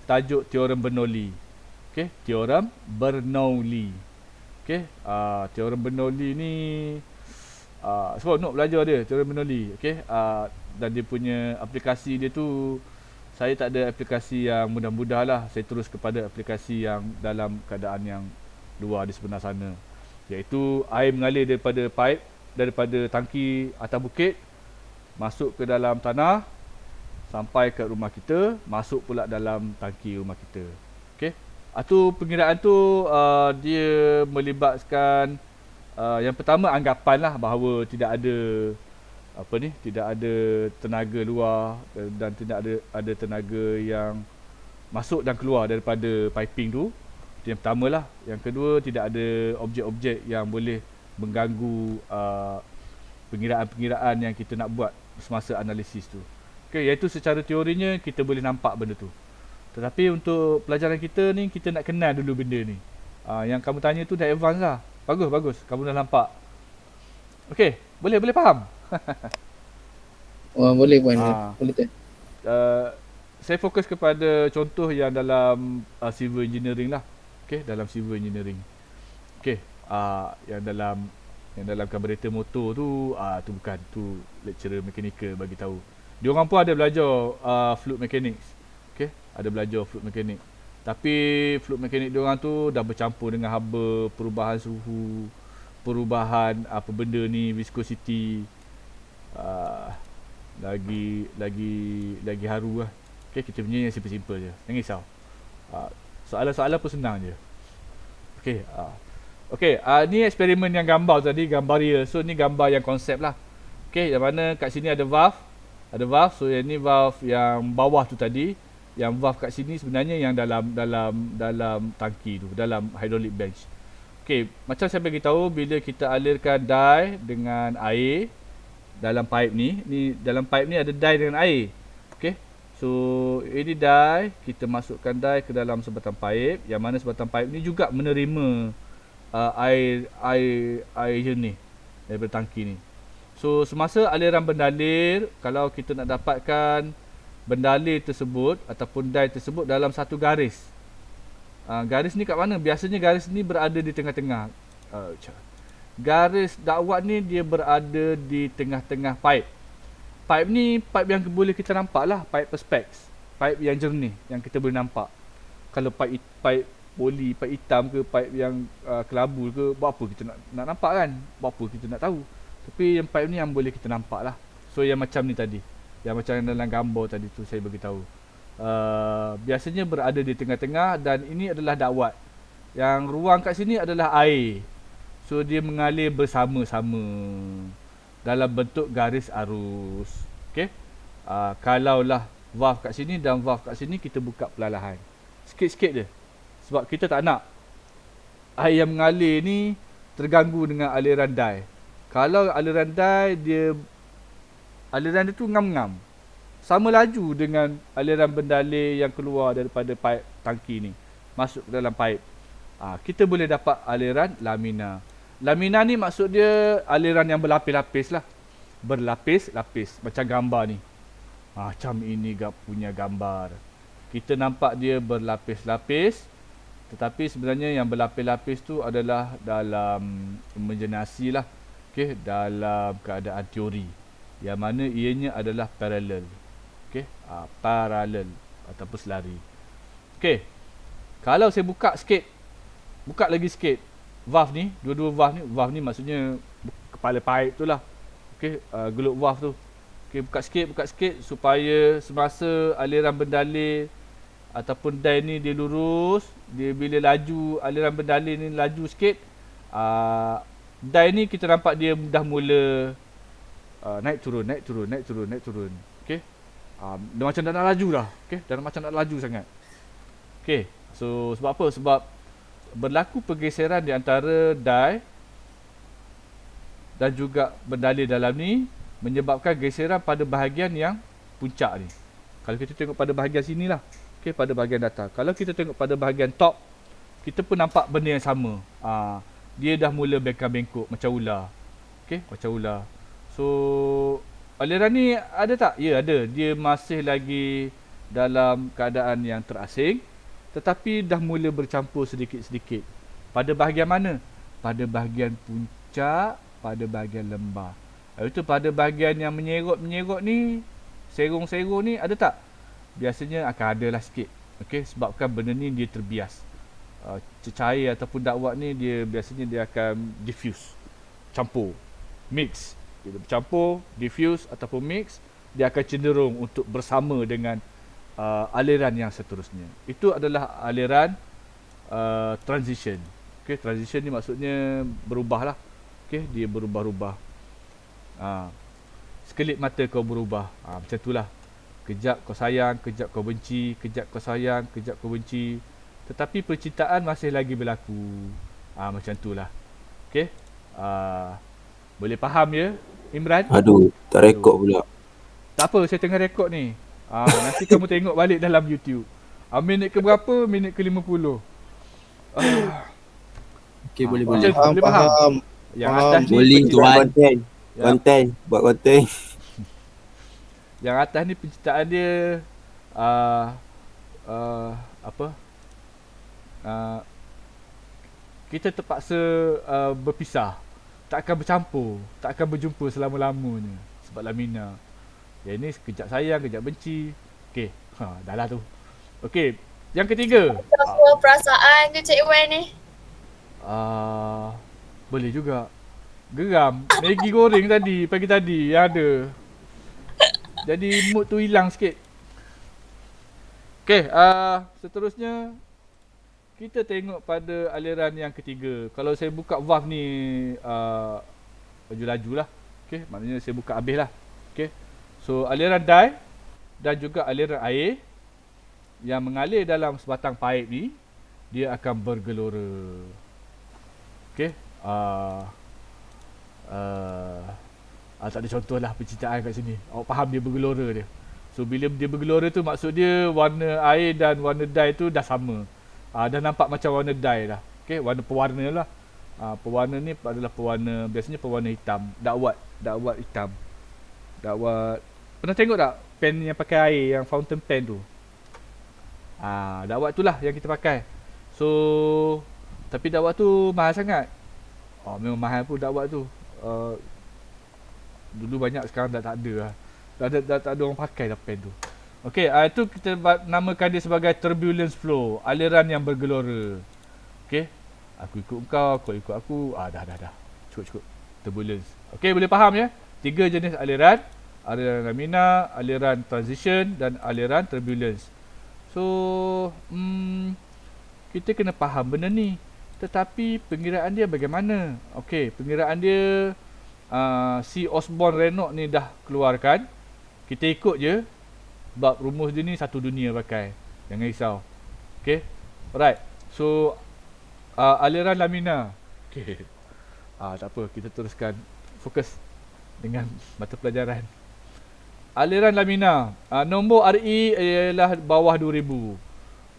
tajuk teorem Bernoulli. Okey, teorem Bernoulli. Okey, teorem Bernoulli ni sebab nak belajar dia, teorem Bernoulli. Okey, dan dia punya aplikasi dia tu, saya tak ada aplikasi yang mudah-mudah lah. Saya terus kepada aplikasi yang dalam keadaan yang luar di sebelah sana, iaitu air mengalir daripada pipe, daripada tangki atas bukit, masuk ke dalam tanah, sampai ke rumah kita, masuk pula dalam tangki rumah kita. Okey. Tu pengiraan tu dia melibatkan yang pertama anggapan lah bahawa tidak ada tidak ada tenaga luar dan tidak ada tenaga yang masuk dan keluar daripada piping tu. Itu yang pertama lah. Yang kedua, tidak ada objek-objek yang boleh mengganggu pengiraan-pengiraan yang kita nak buat semasa analisis tu. Okay, iaitu secara teorinya kita boleh nampak benda tu. Tetapi untuk pelajaran kita ni, kita nak kenal dulu benda ni. Yang kamu tanya tu dah advance lah. Bagus. Kamu dah nampak. Okay, boleh faham? Oh, boleh puan. Boleh tu. Saya fokus kepada contoh yang dalam civil engineering lah. Okay, dalam civil engineering. Okay, yang dalam carburetor motor tu, tu bukan, tu lecturer mechanical bagi tahu. Diorang pun ada belajar fluid mechanics. Okay, ada belajar fluid mechanics. Tapi fluid mechanics diorang tu dah bercampur dengan haba, perubahan suhu, perubahan apa benda ni, viscosity. Lagi haru lah. Okay, kita punya yang simple-simple je. Jangan risau. Soalan-soalan pun senang je. Okay, ni eksperimen yang gambar tadi, gambar real. So ni gambar yang konsep lah. Okay, yang mana kat sini ada valve. So yang ni valve yang bawah tu tadi. Yang valve kat sini sebenarnya yang dalam tangki tu, dalam hydraulic bench. Okay, macam saya bagi tahu, bila kita alirkan dye dengan air dalam pipe ni dalam pipe ni ada dye dengan air. Okay, so ini dye, kita masukkan dye ke dalam sebatang pipe, yang mana sebatang pipe ni juga menerima air jernih daripada tangki ni. So semasa aliran bendalir, kalau kita nak dapatkan bendalir tersebut ataupun dye tersebut dalam satu garis. Garis ni kat mana? Biasanya garis ni berada di tengah-tengah. Garis dakwat ni dia berada di tengah-tengah pipe. Pipe ni pipe yang boleh kita nampak lah, pipe perspex, pipe yang jernih yang kita boleh nampak. Kalau pipe poli, pipe hitam ke, pipe yang kelabu ke, buat apa kita nak nampak kan? Buat apa kita nak tahu? Tapi yang pipe ni yang boleh kita nampak lah. So yang macam ni tadi, yang macam dalam gambar tadi tu saya bagi tahu. Biasanya berada di tengah-tengah dan ini adalah dakwat. Yang ruang kat sini adalah air. So dia mengalir bersama-sama dalam bentuk garis arus. Okey. Kalaulah valve kat sini dan valve kat sini, kita buka perlahan. Sikit-sikit je. Sebab kita tak nak air yang mengalir ni terganggu dengan aliran dye. Kalau aliran dye aliran dia tu ngam-ngam, sama laju dengan aliran bendalir yang keluar daripada pipe tangki ni masuk ke dalam pipe, kita boleh dapat aliran lamina. Lamina ni maksud dia aliran yang berlapis-lapis lah. Berlapis-lapis. Macam gambar ni. Macam ini punya gambar. Kita nampak dia berlapis-lapis. Tetapi sebenarnya yang berlapis-lapis tu adalah dalam imaginasi lah. Okay, dalam keadaan teori. Yang mana ianya adalah paralel. Okay, paralel ataupun selari. Okay, kalau saya buka sikit, buka lagi sikit valve ni, dua-dua valve ni maksudnya kepala pipe tu lah. Okay, gelut valve tu. Okay, buka sikit supaya semasa aliran bendalir ataupun dye ni dia lurus, dia bila laju, aliran bendalir ni laju sikit, dye ni kita nampak dia dah mula naik turun. Okay, dia macam dah nak laju dah. Okay, dah macam nak laju sangat. Okay, so sebab apa? Sebab berlaku pergeseran di antara dye dan juga bendalir dalam ni, menyebabkan geseran pada bahagian yang puncak ni. Kalau kita tengok pada bahagian sini lah, okay, pada bahagian datar. Kalau kita tengok pada bahagian top, kita pun nampak benda yang sama. Dia dah mula bengkak-bengkok macam ular. Okay, macam ular. So aliran ni ada tak? Ya, ada. Dia masih lagi dalam keadaan yang terasing, tetapi dah mula bercampur sedikit-sedikit. Pada bahagian mana? Pada bahagian puncak, pada bahagian lembah. Itu pada bahagian yang menyerot-menyerot ni, serong-serong ni ada tak? Biasanya akan ada lah sikit. Okay, sebabkan benda ni dia terbias. Cecair ataupun dakwat ni biasanya dia akan diffuse, campur, mix. Bila bercampur, diffuse ataupun mix, dia akan cenderung untuk bersama dengan aliran yang seterusnya. Itu adalah aliran transition. Okay, transition ni maksudnya berubah lah. Okay, dia berubah-ubah. sekelip mata kau berubah. Macam itulah. Kejap kau sayang, kejap kau benci, kejap kau sayang, kejap kau benci. Tetapi percintaan masih lagi berlaku. Macam itulah. Okey. Boleh faham ya, Imran? Aduh, tak Aduh. rekod pula. Tak apa, saya tengah rekod ni. Nanti kamu tengok balik dalam YouTube. Minit ke berapa? Minit ke 50. Okey, boleh Macam boleh. tu, boleh faham? Yang atas ni Boleh percintaan- buat konten. Ya. Konten, buat konten. Yang atas ni penciptaan dia apa? Kita terpaksa berpisah. Tak akan bercampur, tak akan berjumpa selama-lamanya sebab Lamina. Yang ni sekejap sayang, kejap benci. Okey, dah lah tu. Okey, yang ketiga. Semua perasaan je Cik Wan ni. Boleh juga. Geram. Maggi goreng tadi, pagi tadi yang ada. Jadi mood tu hilang sikit. Okey, seterusnya kita tengok pada aliran yang ketiga. Kalau saya buka valve ni laju-laju lah. Okey, maknanya saya buka habis lah. Okey. So aliran dye dan juga aliran air yang mengalir dalam sebatang paip ni, dia akan bergelora. Okey. Tak ada contoh lah percintaan kat sini. Awak faham dia bergelora dia. So bila dia bergelora tu maksud dia warna air dan warna dye tu dah sama. Dah nampak macam warna dye dah. Okey, warna pewarna lah. Pewarna ni adalah pewarna, biasanya pewarna hitam. Dakwat hitam. Dakwat. Pernah tengok tak pen yang pakai air, yang fountain pen tu? Dakwat tu lah yang kita pakai. So tapi dakwat tu mahal sangat. Memang mahal pun dakwat tu. Dulu banyak, sekarang dah tak ada lah. Dah tak ada orang pakai dah pen tu. Okey, itu kita namakan dia sebagai turbulence flow, aliran yang bergelora. Okey. Aku ikut kau ikut aku. Dah. Cukup. Turbulence. Okey, boleh faham ya? 3 jenis aliran. Aliran lamina, aliran transition dan aliran turbulence. So, kita kena faham benda ni. Tetapi pengiraan dia bagaimana? Okey, pengiraan dia si Osborne Renault ni dah keluarkan. Kita ikut je. Sebab rumus dia ni satu dunia pakai. Jangan risau. Okay. Alright. So aliran lamina. Okay. Tak apa. Kita teruskan. Fokus dengan mata pelajaran. Aliran lamina. Nombor RE ialah bawah 2000.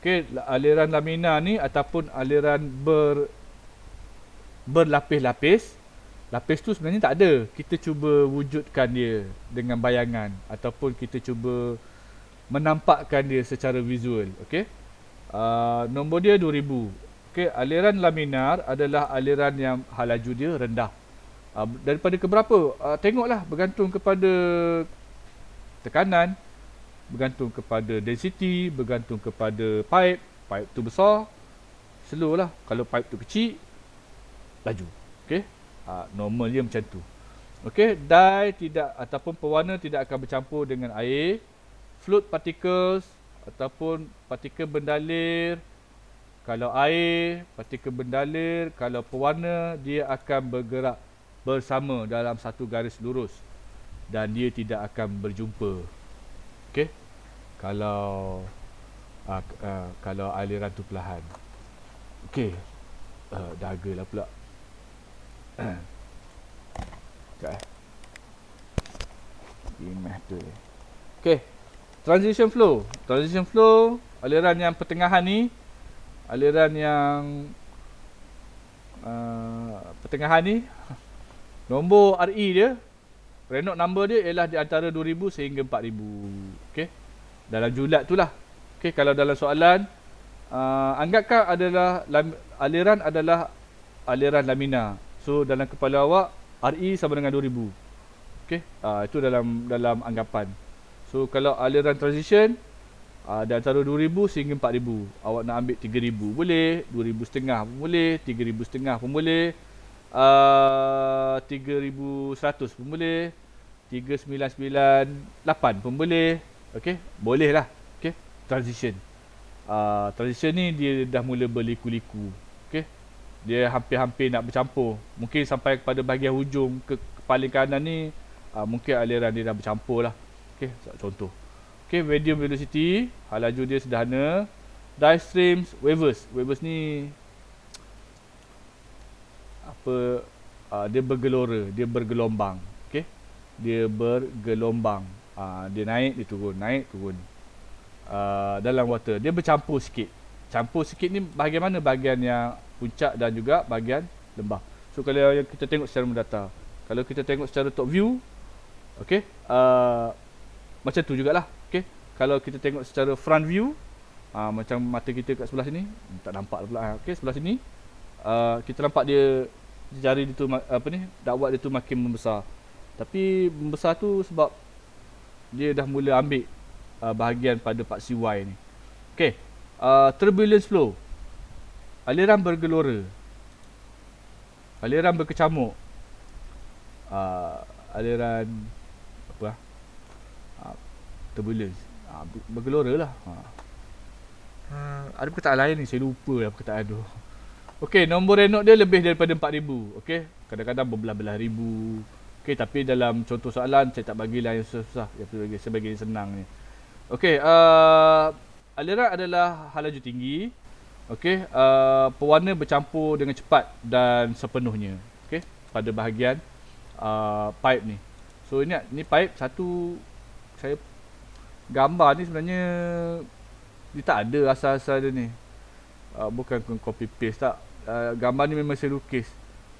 Okay. Aliran lamina ni ataupun aliran berlapis-lapis. Lapis tu sebenarnya tak ada. Kita cuba wujudkan dia dengan bayangan. Ataupun kita cuba menampakkan dia secara visual. Okey. Nombor dia 2000. Okey, aliran laminar adalah aliran yang halaju dia rendah. Daripada ke berapa? Tengoklah, bergantung kepada tekanan, bergantung kepada density, bergantung kepada pipe. Pipe tu besar, slow lah. Kalau pipe tu kecil, laju. Okey. Normal dia macam tu. Okey, dye tidak ataupun pewarna tidak akan bercampur dengan air. Fluid particles ataupun partikel bendalir. Kalau air, partikel bendalir. Kalau pewarna, dia akan bergerak bersama dalam satu garis lurus. Dan dia tidak akan berjumpa. Okey. Kalau aliran tu perlahan. Okey. Dagalah pula. Sekejap Imah tu. Okey. Transition flow, aliran yang pertengahan ni, aliran yang pertengahan ni, nombor RE dia, Renault number dia ialah di antara 2000 sehingga 4000. Okey. Dalam julat tu lah. Okey, kalau dalam soalan anggapkan aliran adalah aliran lamina. So dalam kepala awak RE sama dengan 2000. Okey. Itu dalam anggapan. So kalau aliran transition di antara 2000 sehingga 4000. Awak nak ambil 3000 boleh, 2500 pun boleh, 3500 pun boleh, 3100 pun boleh, 3998 pun boleh. Okey, boleh lah. Okey, transition. Transition ni dia dah mula berliku-liku. Okey. Dia hampir-hampir nak bercampur. Mungkin sampai kepada bahagian hujung ke paling kanan ni mungkin aliran dia dah bercampur lah. Okey, contoh. Okey, medium velocity, hal laju dia sederhana. Die streams, wavers. Wavers ni apa, dia bergelora, dia bergelombang. Okey, dia bergelombang. Dia naik, dia turun, naik, turun. Dalam water, dia bercampur sikit. Campur sikit ni bahagian mana? Bahagian yang puncak dan juga bahagian lembah. So kalau yang kita tengok secara mendata, kalau kita tengok secara top view, okey, macam tu jugalah. Okey, kalau kita tengok secara front view, macam mata kita kat sebelah sini, tak nampak pula. Okey, sebelah sini kita nampak dia jari dia tu dakwat dia tu makin membesar. Tapi membesar tu sebab dia dah mula ambil bahagian pada paksi Y ni. Okey, turbulence flow, aliran bergelora, aliran berkecamuk, aliran apa, turbulence, bergelora lah. Ada perkataan lain ni, saya lupa lah perkataan tu. Okey, nombor Reynolds dia lebih daripada 4,000. Okey, kadang-kadang berbelah-belah ribu. Okey, tapi dalam contoh soalan saya tak bagilah yang susah, saya bagi yang senang ni. Okey, aliran adalah hal laju tinggi. Okey, pewarna bercampur dengan cepat dan sepenuhnya. Okey, pada bahagian pipe ni. So ni pipe satu, saya gambar ni sebenarnya dia tak ada asal-asal dia ni. Bukan copy paste tak. Gambar ni memang saya lukis.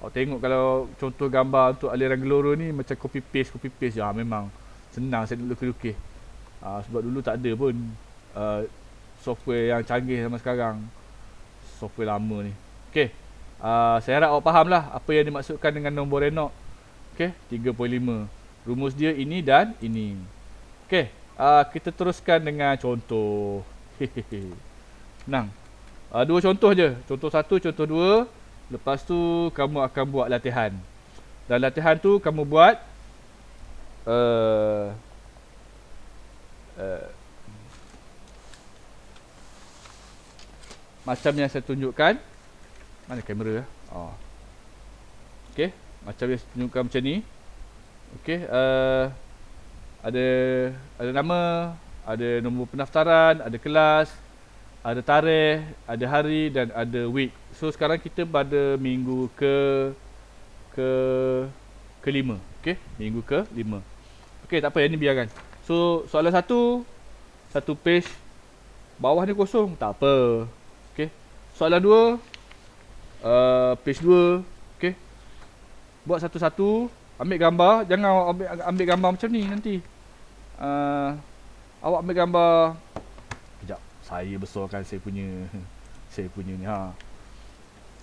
Awak tengok kalau contoh gambar untuk aliran gelora ni macam copy paste. Ya memang senang saya lukis. Sebab dulu tak ada pun software yang canggih sama sekarang. Software lama ni. Okey. Saya harap awak faham lah apa yang dimaksudkan dengan nombor Reynolds. Okey, 3.5. Rumus dia ini dan ini. Okey, kita teruskan dengan contoh. Senang. Dua contoh je. Contoh satu, contoh dua. Lepas tu kamu akan buat latihan. Dan latihan tu kamu buat macam yang saya tunjukkan. Mana kamera? Okey, macam yang saya tunjukkan macam ni. Okey, ada nama, ada nombor pendaftaran, ada kelas, ada tarikh, ada hari dan ada week. So sekarang kita pada minggu kelima. Okey, minggu ke-5. Okey, tak apa, yang ni biarkan. So soalan satu page, bawah ni kosong, tak apa. Okey. Soalan 2, page 2. Okey. Buat satu-satu, ambil gambar, jangan ambil gambar macam ni nanti. Awak ambil gambar. Kejap, saya besarkan saya punya ni.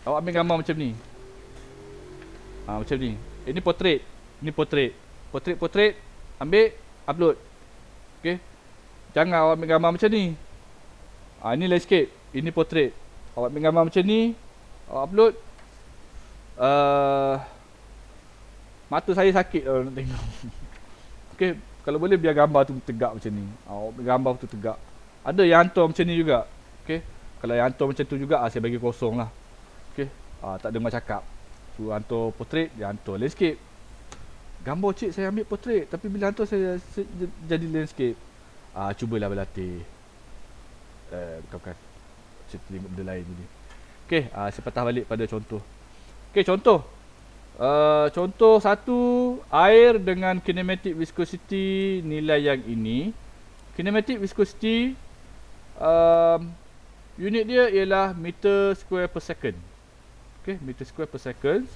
Awak ambil gambar macam ni. Macam ni. Ini portrait. Ini portrait. Portrait. Ambil, upload. Okey. Jangan awak ambil gambar macam ni. Ini landscape. Ini portrait. Awak ambil gambar macam ni, awak upload. Mata saya sakit kalau nak tengok. Okey, kalau boleh biar gambar tu tegak macam ni. Awak ambil gambar tu tegak. Ada yang hantar macam ni juga. Okey. Kalau yang hantar macam tu juga, saya bagi kosong lah. Okey. Tak dengar cakap. So hantar portrait, dia hantar landscape. Gambar cik saya ambil portrait, tapi bila hantar saya jadi landscape. Cubalah berlatih. Bukan. Saya tengok benda lain tadi. Okey, saya patah balik pada contoh. Okey, contoh. Contoh 1, air dengan kinematic viscosity nilai yang ini. Kinematic viscosity unit dia ialah meter square per second. Okey, meter square per second.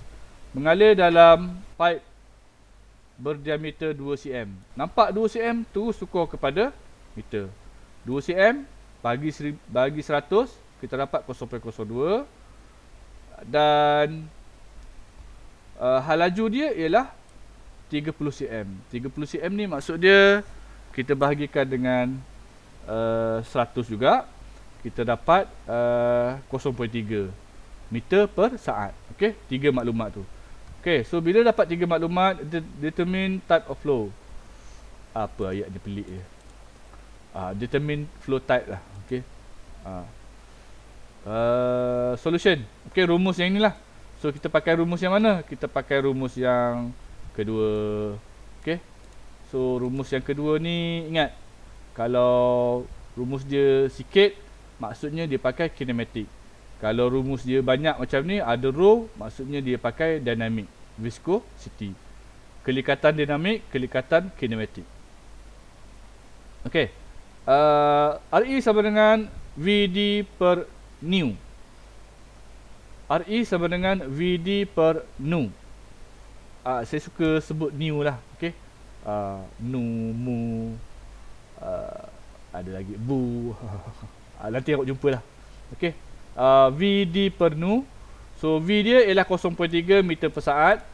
Mengalir dalam pipe berdiameter 2 cm. Nampak 2 cm, terus tukar kepada meter. 2 cm bagi 100, kita dapat 0.02. Dan hal laju dia ialah 30 cm. 30 cm ni maksud dia kita bahagikan dengan 100 juga, kita dapat 0.3 meter per saat. Okey, 3 maklumat tu. Okey, so bila dapat 3 maklumat, determine type of flow. Apa ayat dia pelik je. Determine flow type lah. Okey. Solution. Okey, rumus yang inilah. So kita pakai rumus yang mana? Kita pakai rumus yang kedua. Okey. So rumus yang kedua ni ingat, kalau rumus dia sikit maksudnya dia pakai kinematik. Kalau rumus dia banyak macam ni, ada row, maksudnya dia pakai dynamic, viscosity. Kelikatan dinamik, kelikatan kinematik. Okey. RE sama dengan VD per nu. RE sama dengan VD per nu. Saya suka sebut nu lah. Okey. Nu, mu, ada lagi bu. Nanti aku jumpa lah. Okey. VD per nu. So V dia ialah 0.3 meter per saat.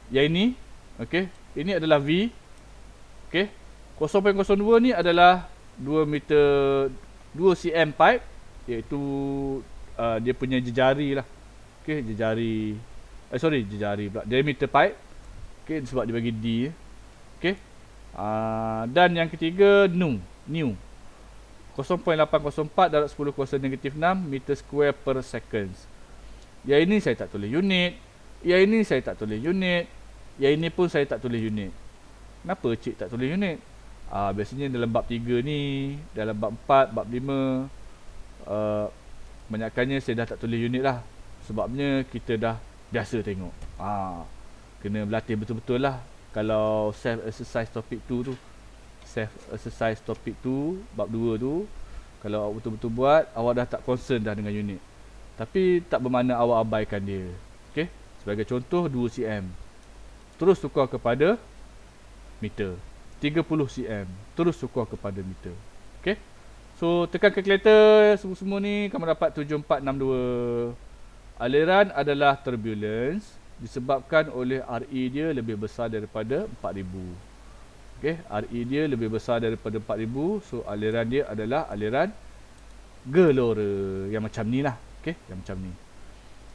Yang ini, okey, ini adalah V. Okey. 0.02 ni adalah 2 meter 2 cm pipe, iaitu dia punya jejari lah. Okey, jejari jejari pula. Diameter pipe. Okey, sebab dia bagi D. Okey. Dan yang ketiga nu. 0.804 darab 10 kuasa negatif 6 meter square per second. Yang ini saya tak tulis unit. Yang ini saya tak tulis unit. Yang ini pun saya tak tulis unit. Kenapa cik tak tulis unit? Biasanya dalam bab 3 ni, dalam bab 4, bab 5, banyakkannya saya dah tak tulis unit lah. Sebabnya kita dah biasa tengok. Kena berlatih betul-betul lah. Kalau self exercise topik 2 tu, self exercise topik 2 bab 2 tu, kalau awak betul-betul buat, awak dah tak concern dah dengan unit. Tapi tak bermakna awak abaikan dia. Okey, sebagai contoh 2 cm, terus tukar kepada meter. 30 cm, terus tukar kepada meter. Okey. So tekan kalkulator semua ni, kamu dapat 7462. Aliran adalah turbulence disebabkan oleh RE dia lebih besar daripada 4000. Okey, RE dia lebih besar daripada 4000, so aliran dia adalah aliran gelora yang macam ni lah. Okey, yang macam ni.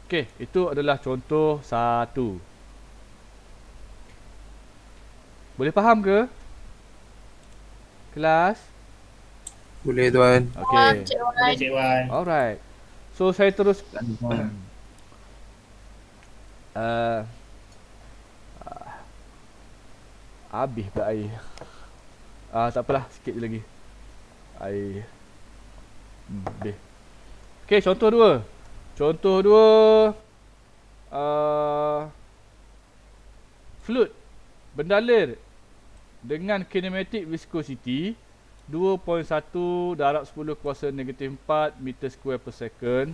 Okey, itu adalah contoh 1. Boleh faham ke? Kelas? Boleh tuan. Faham, Okey. Cik Wan. Cik Wan. Alright. So saya terus habis pula air. Tak apalah, sikit je lagi. Air. Habis. Okey, contoh 2. Contoh 2. Fluid bendalir dengan kinematik viscosity 2.1 darab 10 kuasa negatif 4 meter square per second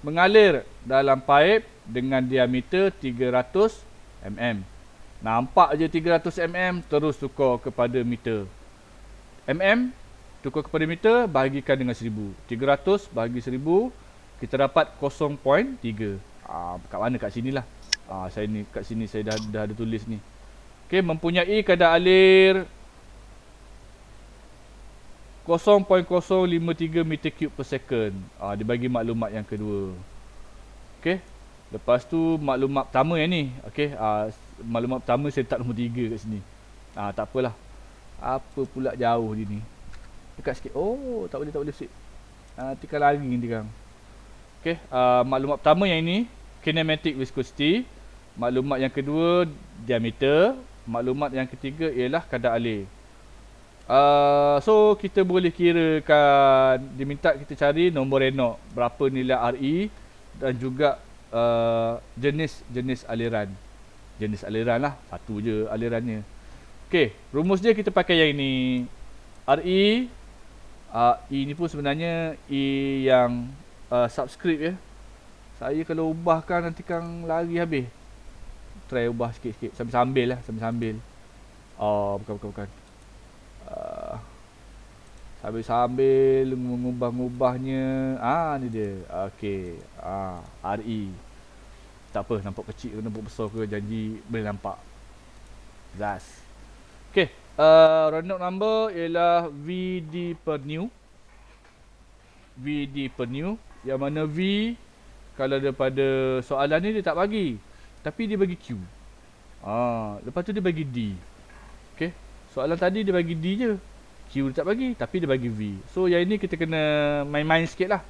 mengalir dalam pipe dengan diameter 300 mm. Nampak je 300 mm, terus tukar kepada meter. Mm tukar kepada meter, bahagikan dengan 1000. 300 bahagi 1000, kita dapat 0.3. Kat mana? Kat sinilah. Saya ni kat sini saya dah ada tulis ni. Okey, mempunyai kadar alir 0.053 meter cube per second. Dia bagi maklumat yang kedua. Okey. Lepas tu maklumat pertama yang ni. Okey, maklumat pertama saya letak nombor 3 kat sini. Tak apalah. Apa pula jauh dia ni. Dekat sikit. Oh, tak boleh sikit. Tekan lagi ni tekan. Okey, maklumat pertama yang ini kinematic viscosity. Maklumat yang kedua diameter. Maklumat yang ketiga ialah kadar alir. So kita boleh kirakan, diminta kita cari nombor Reynolds, berapa nilai RE dan juga jenis aliran. Jenis aliran lah, satu je alirannya. Okey, rumus dia kita pakai yang ini. RE, E ni pun sebenarnya E yang subscript ya. Saya kalau ubahkan nanti kan lari habis. Try ubah sikit-sikit sambil-sambil lah, sambil-sambil. Bukan. Sambil-sambil mengubah-ngubahnya. Ni dia. Okey. RE. Tak apa, nampak kecil ke nampak besar ke, janji boleh nampak. Zas. Okey. Reynolds number ialah VD per nu. VD per nu. Yang mana V, kalau daripada soalan ni dia tak bagi, tapi dia bagi Q. Lepas tu dia bagi D. Okey. Soalan tadi dia bagi D je. Q dia tak bagi, tapi dia bagi V. So yang ini kita kena main-main sikit lah.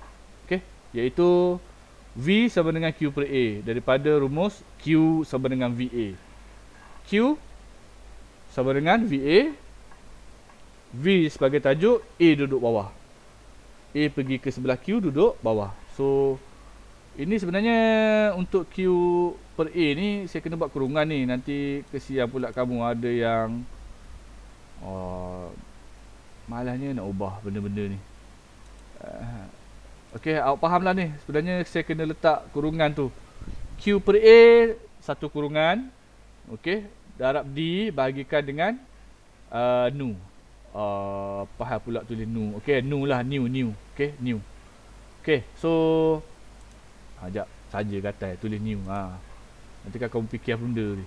Okey. Iaitu V sama dengan Q per A. Daripada rumus Q sama dengan VA. Q sama dengan VA. V sebagai tajuk, A duduk bawah. A pergi ke sebelah Q, duduk bawah. So ini sebenarnya untuk Q per A ni saya kena buat kurungan ni. Nanti kesian pula kamu ada yang malahnya nak ubah benda-benda ni. Okey, awak faham lah ni. Sebenarnya saya kena letak kurungan tu. Q per A satu kurungan. Okey, darab D bahagikan dengan nu. Faham pula tulis nu. Okey, nu lah, new. Okey, new. Okey, so sekejap saja kata tulis new. Nanti kan kamu fikir apa benda ni.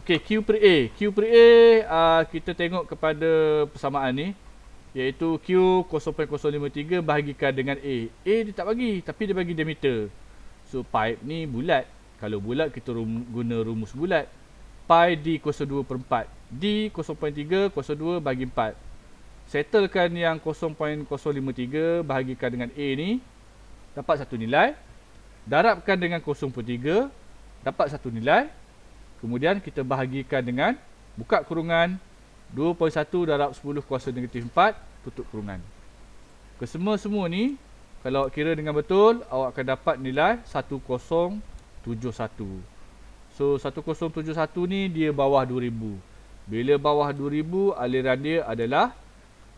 Okey, Q per A. Q per A kita tengok kepada persamaan ni, iaitu Q 0.053 bahagikan dengan A. A dia tak bagi, tapi dia bagi diameter. So pipe ni bulat. Kalau bulat kita guna rumus bulat. Pi D kuasa 2 per 4. D 0.3 kuasa 2 bagi 4. Settlekan yang 0.053 bahagikan dengan A ni, dapat satu nilai. Darabkan dengan 0.3, dapat satu nilai. Kemudian kita bahagikan dengan, buka kurungan, 2.1 darab 10 kuasa negatif 4, tutup kurungan. Kesemua-semua ni, kalau awak kira dengan betul, awak akan dapat nilai 1071. So 1071 ni dia bawah 2000. Bila bawah 2000, aliran dia adalah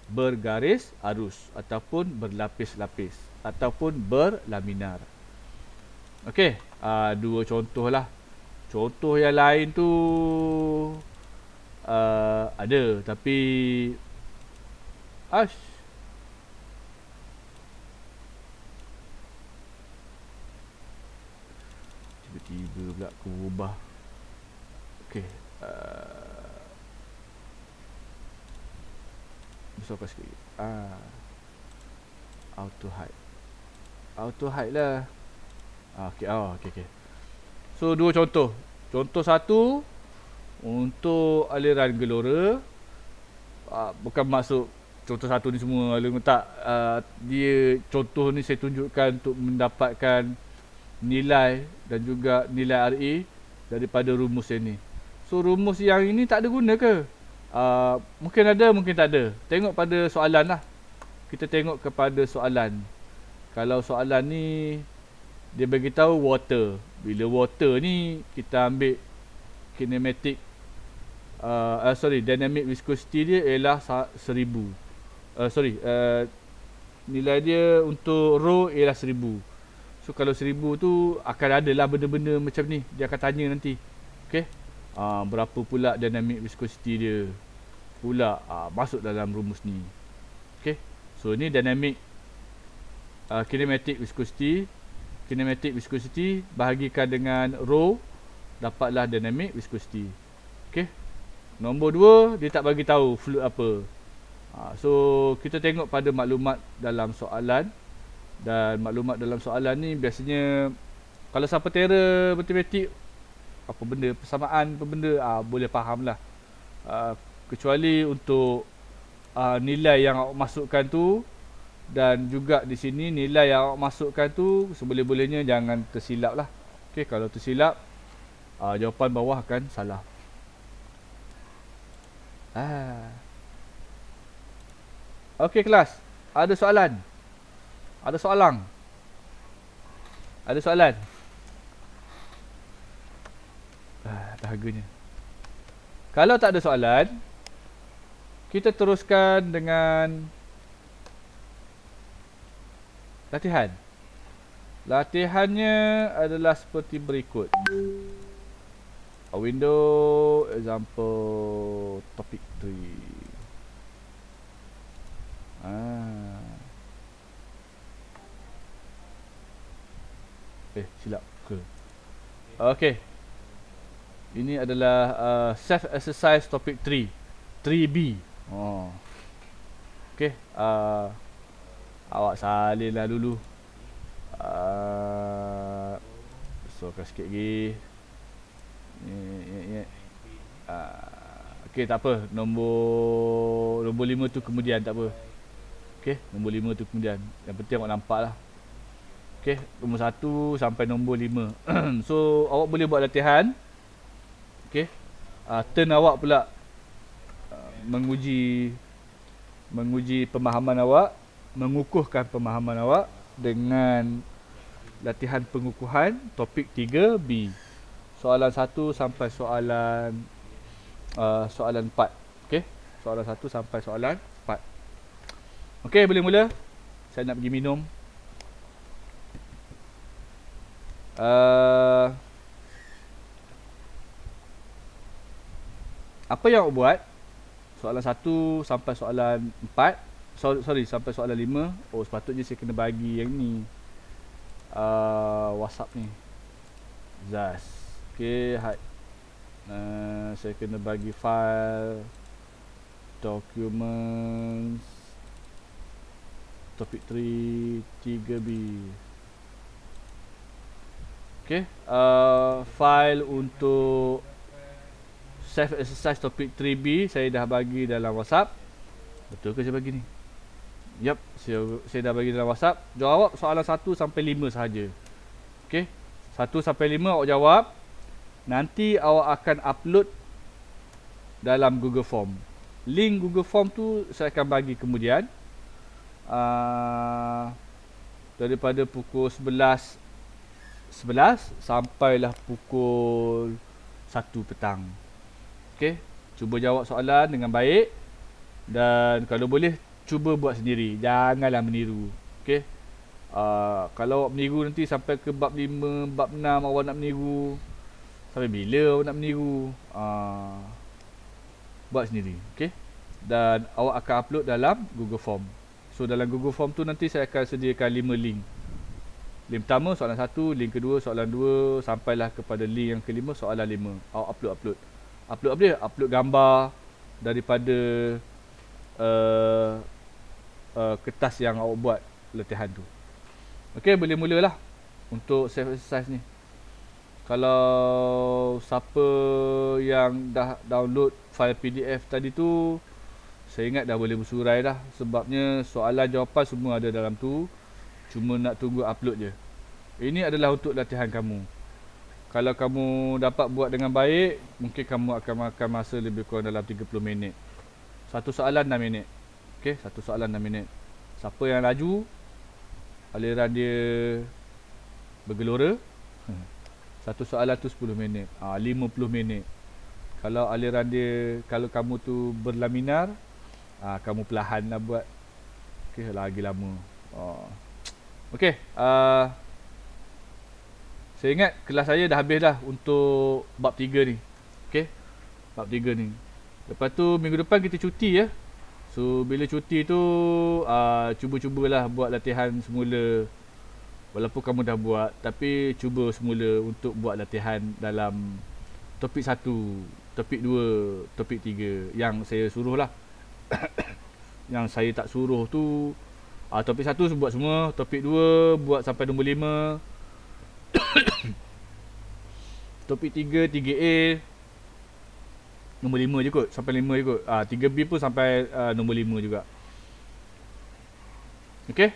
bergaris arus ataupun berlapis-lapis ataupun berlaminar. Okey, dua contoh lah. Contoh yang lain tu ada, tapi tiba-tiba pula aku ubah. Okey, besarkan sikit. Auto hide lah. Okey. So dua contoh. Contoh satu untuk aliran gelora. Bukan maksud contoh satu ni semua aliran tak. Dia contoh ni saya tunjukkan untuk mendapatkan nilai dan juga nilai RA daripada rumus yang ni. So rumus yang ini tak ada guna ke? Mungkin ada, mungkin tak ada. Tengok pada soalan lah. Kita tengok kepada soalan. Kalau soalan ni dia bagi tahu water. Bila water ni kita ambil kinematic dynamic viscosity dia ialah 1000. Nilai dia untuk rho ialah 1000. So kalau 1000 tu akan ada lah benda-benda macam ni. Dia akan tanya nanti. Okey. Berapa pula dynamic viscosity dia pula masuk dalam rumus ni. Okey. So ni dynamic kinematic viscosity. Kinematic viscosity bahagikan dengan rho, dapatlah dynamic viscosity. Okey. Nombor 2 dia tak bagi tahu fluid apa. So kita tengok pada maklumat dalam soalan. Dan maklumat dalam soalan ni biasanya kalau siapa tera matematik apa benda persamaan apa benda boleh faham lah. Kecuali untuk nilai yang awak masukkan tu. Dan juga di sini nilai yang awak masukkan tu seboleh-bolehnya jangan tersilap lah. Okey, kalau tersilap jawapan bawah akan salah. Okey kelas, ada soalan? Ada soalan? Ada soalan? Dahaganya. Kalau tak ada soalan, kita teruskan dengan latihan. Latihannya adalah seperti berikut. A window example topic 3. Silap ke? Okey. Ini adalah self exercise topic 3. 3B. Okey. Awak salin lah dulu. Besarkan sikit lagi. Okey, tak apa. Nombor 5 tu kemudian, tak apa. Okey, nombor 5 tu kemudian. Yang penting awak nampak lah. Okey, nombor 1 sampai nombor 5. So, awak boleh buat latihan. Okey. Turn awak pula menguji pemahaman awak, mengukuhkan pemahaman awak dengan latihan pengukuhan topik 3B. Soalan 1 sampai soalan 4. Okey, soalan 1 sampai soalan 4. Okey, boleh mula. Saya nak pergi minum. Apa yang awak buat? Soalan 1 sampai soalan 4. Sampai soalan 5. Oh, sepatutnya saya kena bagi yang ni. WhatsApp ni. Zaz. Okey, saya kena bagi file documents topik 3B. Okey, file untuk self exercise topik 3B saya dah bagi dalam WhatsApp. Betul ke saya bagi ni? Yap, saya dah bagi dalam WhatsApp. Jawab soalan 1 sampai 5 sahaja. Okey. 1 sampai 5 awak jawab. Nanti awak akan upload dalam Google Form. Link Google Form tu saya akan bagi kemudian. Daripada pukul 11 sampailah pukul 1 petang. Okey, cuba jawab soalan dengan baik dan kalau boleh cuba buat sendiri. Janganlah meniru. Okey. Kalau awak meniru nanti sampai ke bab 5, bab 6 awak nak meniru. Sampai bila awak nak meniru? Buat sendiri. Okey. Dan awak akan upload dalam Google Form. So dalam Google Form tu nanti saya akan sediakan 5 link. Link pertama soalan 1, link kedua soalan 2 sampailah kepada link yang kelima soalan 5. Awak upload. Upload apa dia? Upload gambar daripada kertas yang awak buat latihan tu. Okey, boleh mulalah untuk self exercise ni. Kalau siapa yang dah download file PDF tadi tu, saya ingat dah boleh bersurai dah. Sebabnya soalan jawapan semua ada dalam tu. Cuma nak tunggu upload je. Ini adalah untuk latihan kamu. Kalau kamu dapat buat dengan baik, mungkin kamu akan makan masa lebih kurang dalam 30 minit. Satu soalan 6 minit. Okey, satu soalan 6 minit. Siapa yang laju, aliran dia bergelora, satu soalan tu 10 minit. 50 minit. Kalau aliran dia, kalau kamu tu berlaminar, kamu perlahan lah buat. Okey, lagi lama. Okey, saya ingat kelas saya dah habis dah untuk bab 3 ni. Okey, bab 3 ni. Lepas tu minggu depan kita cuti ya. So bila cuti tu cuba-cubalah buat latihan semula. Walaupun kamu dah buat, tapi cuba semula untuk buat latihan dalam topik 1, topik 2, topik 3 yang saya suruh lah. Yang saya tak suruh tu topik 1 buat semua, topik 2 buat sampai nombor 5. Topik 3, 3A nombor 5 je kot, sampai 5 je kot. 3B pun sampai nombor 5 juga. Okey.